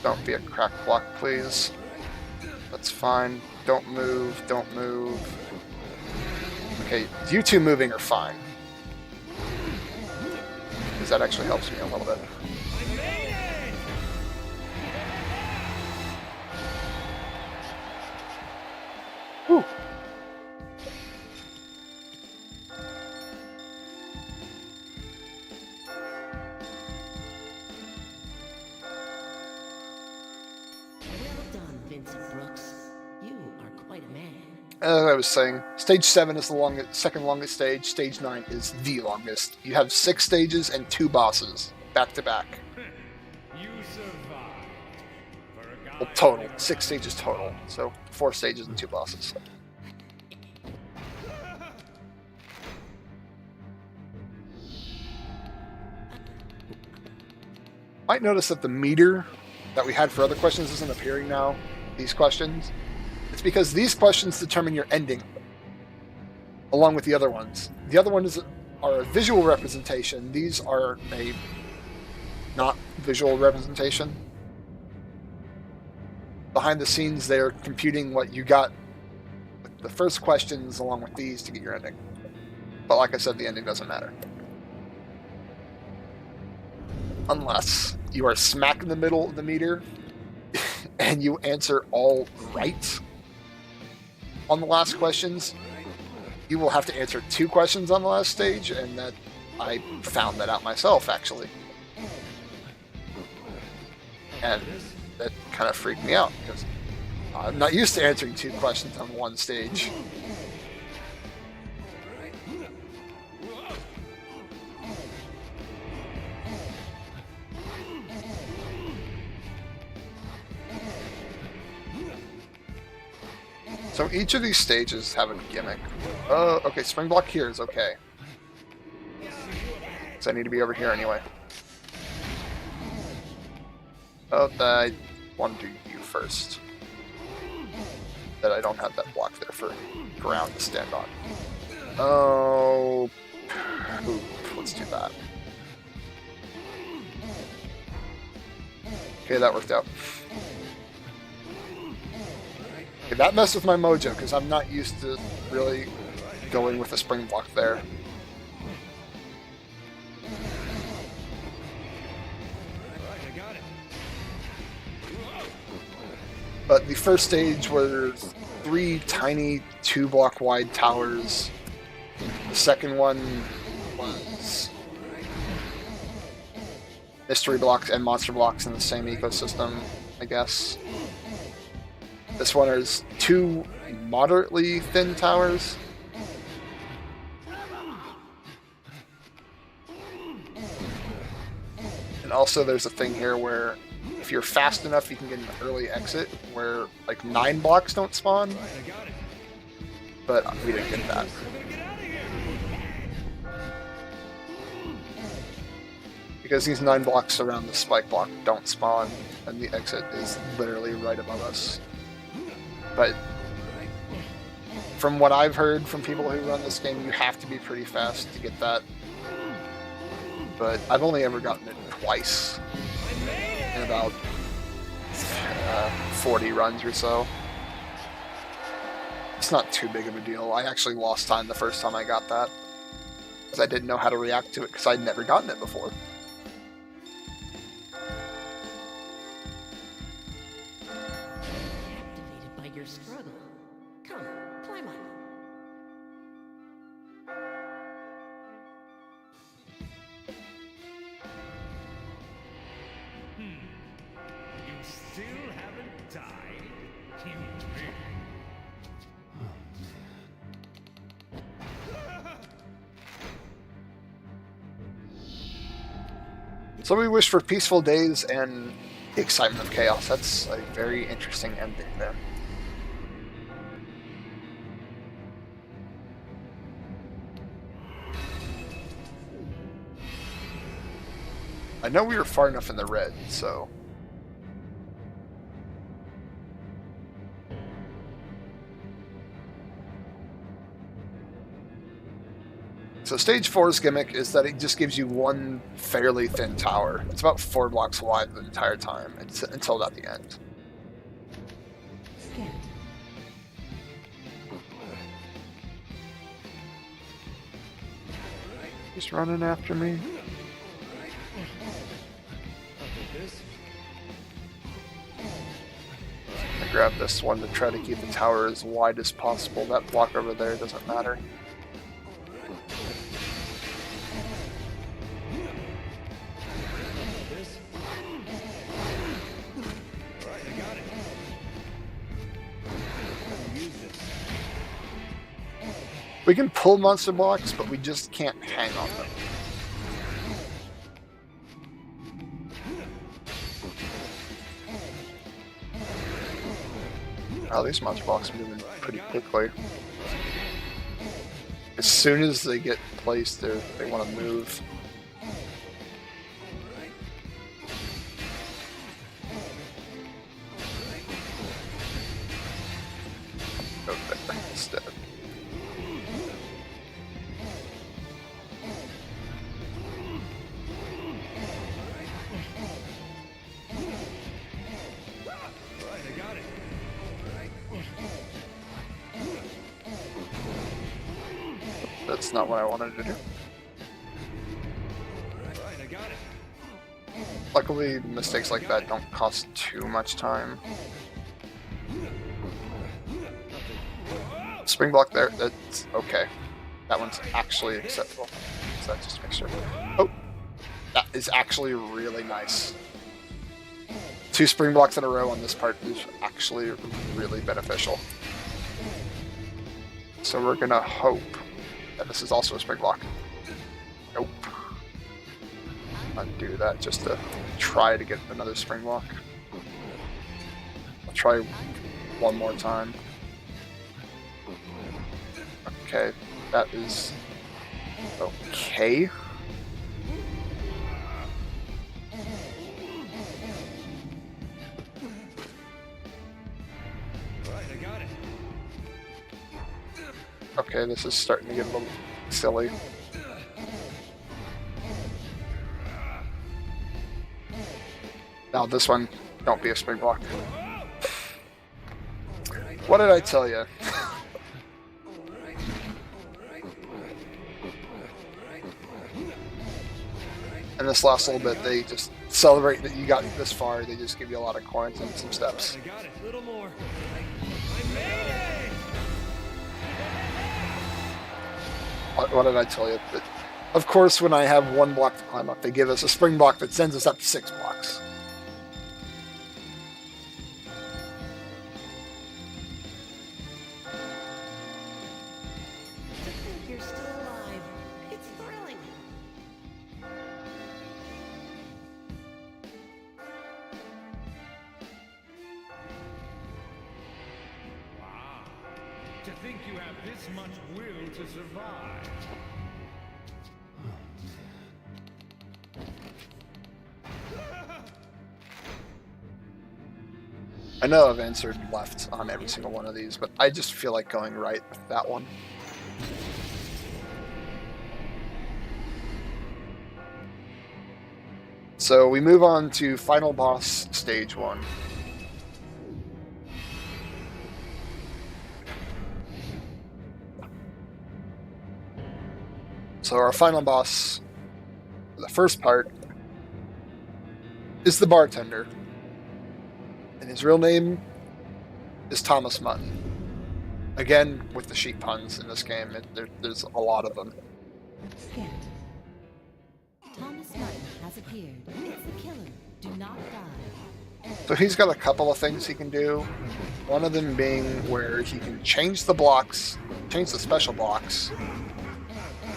Don't be a crack block, please. That's fine. Don't move, don't move. Okay, you two moving are fine. Because that actually helps me a little bit. Whew. Well done, Vincent Brooks. You are quite a man. As I was saying, stage 7 is the second longest stage. Stage 9 is the longest. You have 6 stages and 2 bosses, back to back. You survived. For a guy Well, total. 6 stages total. So 4 stages and 2 bosses. Might notice that the meter that we had for other questions isn't appearing now. These questions. It's because these questions determine your ending, along with the other ones. The other ones are a visual representation. These are a not visual representation. Behind the scenes, they're computing what you got with the first questions along with these to get your ending. But like I said, the ending doesn't matter. Unless you are smack in the middle of the meter and you answer all right on the last questions, you will have to answer 2 questions on the last stage, and that I found that out myself, actually. And that kind of freaked me out, because I'm not used to answering 2 questions on one stage. So each of these stages have a gimmick. Okay, spring block here is okay. So I need to be over here anyway. Oh, I want to do you first. That I don't have that block there for ground to stand on. Oh, poop. Let's do that. Okay, that worked out. Okay, that messed with my mojo because I'm not used to really going with a spring block there. Alright, I got it. But the first stage were 3 tiny 2-block wide towers. The second one was mystery blocks and monster blocks in the same ecosystem, I guess. This one is 2 moderately thin towers. And also there's a thing here where if you're fast enough, you can get an early exit where like 9 blocks don't spawn, Alright, I got it. but we didn't get that. We're gonna get out of here. Because these 9 blocks around the spike block don't spawn, and the exit is literally right above us. But from what I've heard from people who run this game, you have to be pretty fast to get that. But I've only ever gotten it twice in about 40 runs or so. It's not too big of a deal. I actually lost time the first time I got that, because I didn't know how to react to it, because I'd never gotten it before. Captivated by your struggle. Come, climb on. You still haven't died? You pig. So we wish for peaceful days and the excitement of chaos. That's a very interesting ending there. I know we were far enough in the red, so... So stage 4's gimmick is that it just gives you one fairly thin tower. It's about 4 blocks wide the entire time, until at the end. Scanned. He's running after me. I grab this one to try to keep the tower as wide as possible. That block over there doesn't matter. Alright, I got it. Use this. We can pull monster blocks, but we just can't hang on them. Oh, these monster blocks are moving pretty quickly. As soon as they get placed, they want to move. Go there instead. Alright, I got it. That's not what I wanted to do. Alright, I got it. Luckily, mistakes like that don't cost too much time. Spring block there, that's okay. That one's actually acceptable. So that just makes sure. Oh, that is actually really nice. 2 spring blocks in a row on this part is actually really beneficial. So we're gonna hope that this is also a spring block. Nope. Undo that just to try to get another spring block. I'll try one more time. Okay, that is okay. Alright, I got it. Okay, this is starting to get a little silly. Now Oh, this one, don't be a spring block. What did I tell you? And this last little bit, they just celebrate that you got this far. They just give you a lot of coins and some steps. I got it. A little more. I made it! What did I tell you? But of course, when I have 1 block to climb up, they give us a spring block that sends us up to 6 blocks. To think you're still alive. It's thrilling. To think you have this much will to survive. I know I've answered left on every single one of these, but I just feel like going right with that one. So we move on to final boss stage 1. So our final boss, the first part, is the bartender. And his real name is Thomas Mutton. Again, with the sheep puns in this game, there's a lot of them. Hint. Thomas Mutton has appeared. It's the killer. Do not die. So he's got a couple of things he can do. One of them being where he can change the blocks, change the special blocks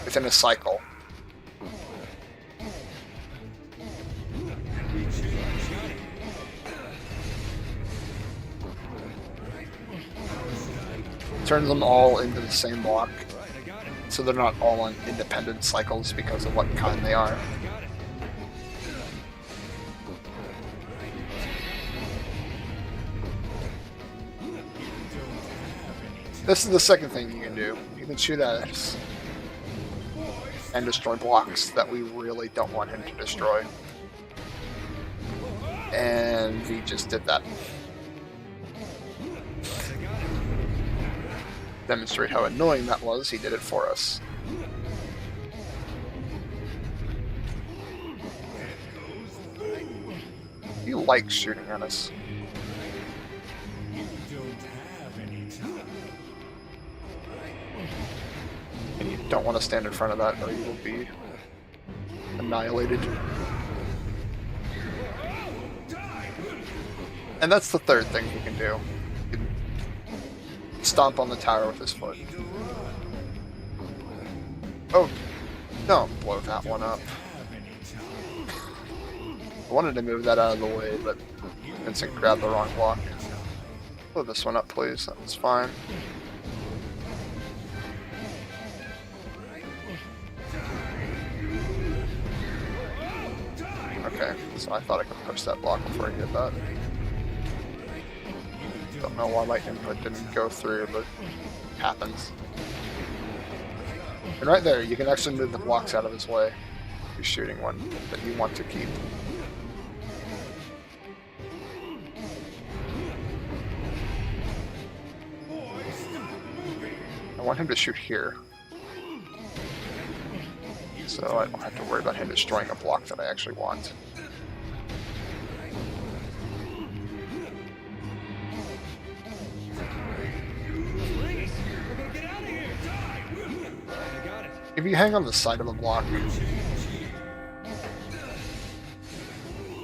within a cycle. Turns them all into the same block, so they're not all on independent cycles because of what kind they are. This is the second thing you can do. You can shoot at us and destroy blocks that we really don't want him to destroy. And he just did that. Demonstrate how annoying that was, he did it for us. He likes shooting at us. And you don't want to stand in front of that or you will be annihilated. And that's the third thing he can do. He can stomp on the tower with his foot. Oh, don't blow that one up. I wanted to move that out of the way, but Vincent grabbed the wrong block. Blow this one up, please. That was fine. Okay, so I thought I could push that block before I did that. Don't know why my input didn't go through, but it happens. And right there, you can actually move the blocks out of his way. You're shooting one that you want to keep. I want him to shoot here. So I don't have to worry about him destroying a block that I actually want. If you hang on the side of a block,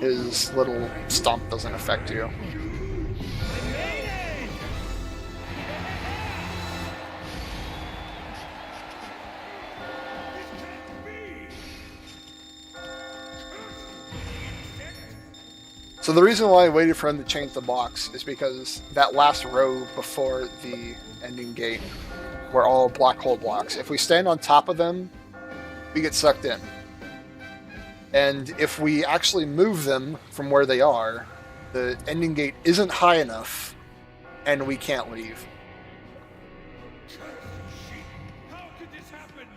his little stomp doesn't affect you. So the reason why I waited for him to change the blocks is because that last row before the ending gate were all black hole blocks. If we stand on top of them, we get sucked in. And if we actually move them from where they are, the ending gate isn't high enough and we can't leave. How could this happen?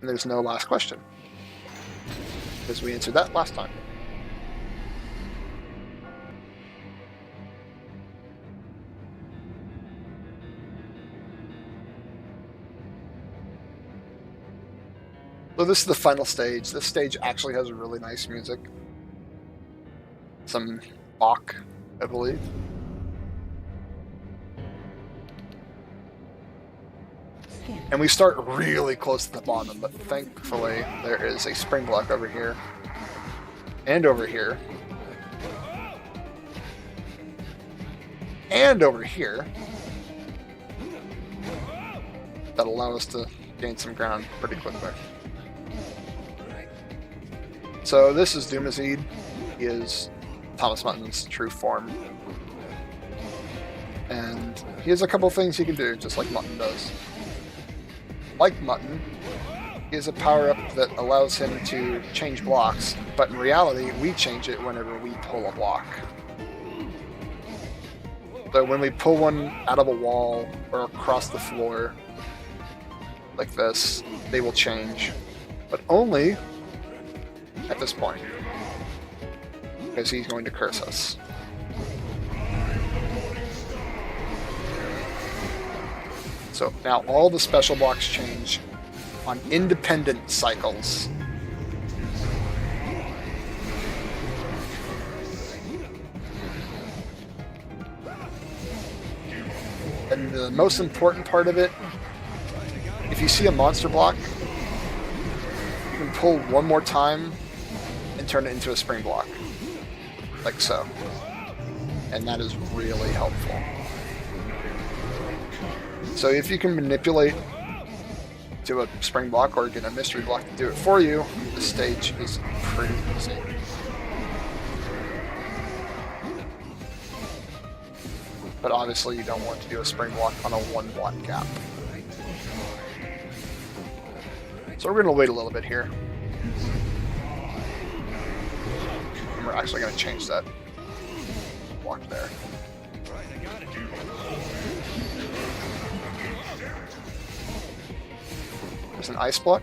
And there's no last question. Because we answered that last time. So this is the final stage. This stage actually has really nice music. Some Bach, I believe. And we start really close to the bottom, but thankfully there is a spring block over here. And over here. And over here. That allow us to gain some ground pretty quickly. So this is Dumazid. He is Thomas Mutton's true form. And he has a couple things he can do, just like Mutton does. Like Mutton, he has a power-up that allows him to change blocks, but in reality, we change it whenever we pull a block. So when we pull one out of a wall or across the floor, like this, they will change. But only at this point, because he's going to curse us. So now all the special blocks change on independent cycles. And the most important part of it, if you see a monster block, you can pull one more time and turn it into a spring block. Like so. And that is really helpful. So if you can manipulate to a spring block or get a mystery block to do it for you, the stage is pretty easy. But obviously you don't want to do a spring block on a 1 block gap. So we're going to wait a little bit here. And we're actually going to change that block there. There's an ice block.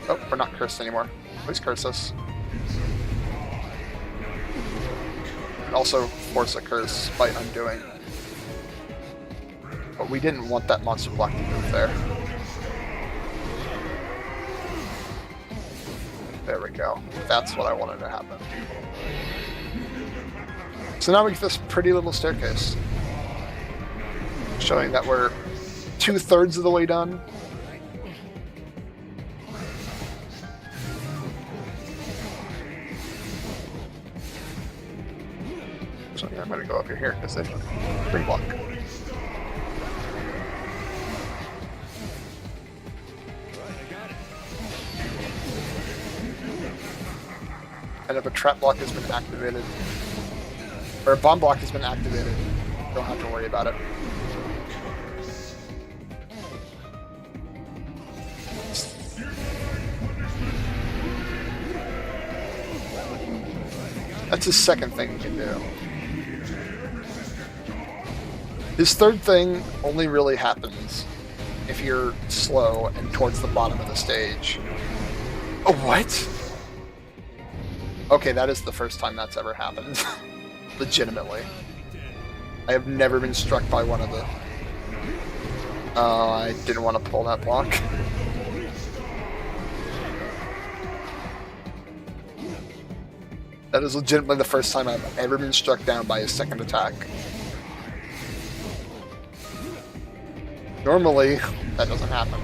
Oh, we're not cursed anymore. Please curse us. And also force a curse by undoing. But we didn't want that monster block to move there. There we go. That's what I wanted to happen. So now we get this pretty little staircase. Showing that we're 2/3 of the way done. So yeah, I'm going to go up here because they spring block. And if a trap block has been activated, or a bomb block has been activated, you don't have to worry about it. That's his second thing he can do. His third thing only really happens if you're slow and towards the bottom of the stage. Oh, what? Okay, that is the first time that's ever happened. Legitimately. I have never been struck by one of the... I didn't want to pull that block. That is legitimately the first time I've ever been struck down by a second attack. Normally, that doesn't happen.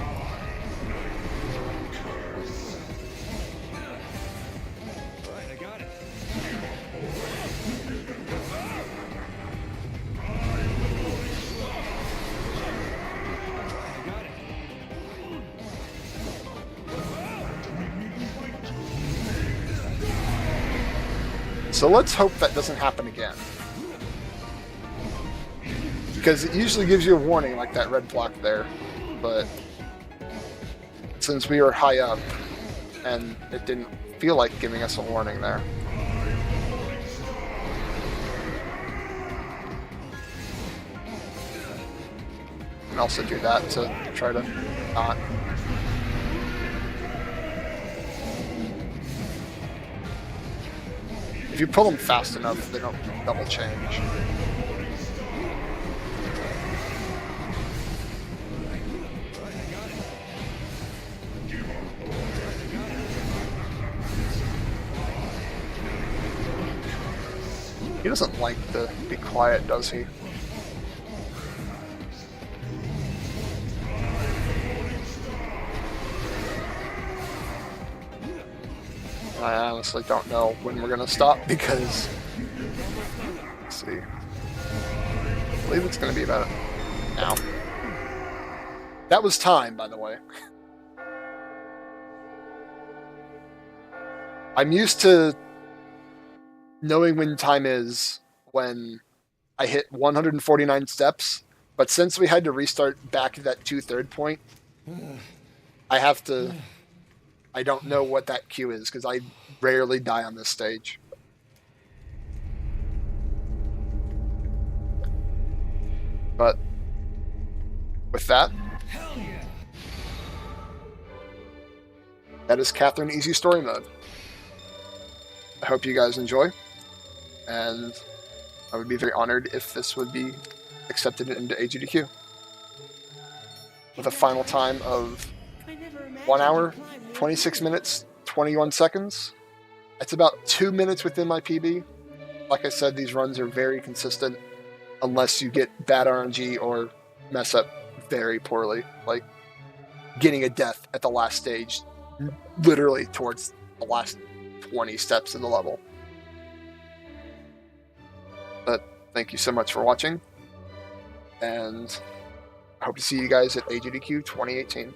So let's hope that doesn't happen again. Because it usually gives you a warning like that red block there, but since we were high up and it didn't feel like giving us a warning there. And also do that to try to not. If you pull them fast enough, they don't double change. He doesn't like to be quiet, does he? I honestly don't know when we're gonna stop because, let's see, I believe it's gonna be about now. That was time, by the way. I'm used to knowing when time is when I hit 149 steps, but since we had to restart back at that 2/3 point, I don't know what that queue is because I rarely die on this stage. But with that, that is Catherine Easy Story Mode. I hope you guys enjoy, and I would be very honored if this would be accepted into AGDQ. With a final time of 1 hour, 26 minutes, 21 seconds. It's about 2 minutes within my PB. Like I said, these runs are very consistent unless you get bad RNG or mess up very poorly, like getting a death at the last stage, literally towards the last 20 steps of the level. But thank you so much for watching, and I hope to see you guys at AGDQ 2018.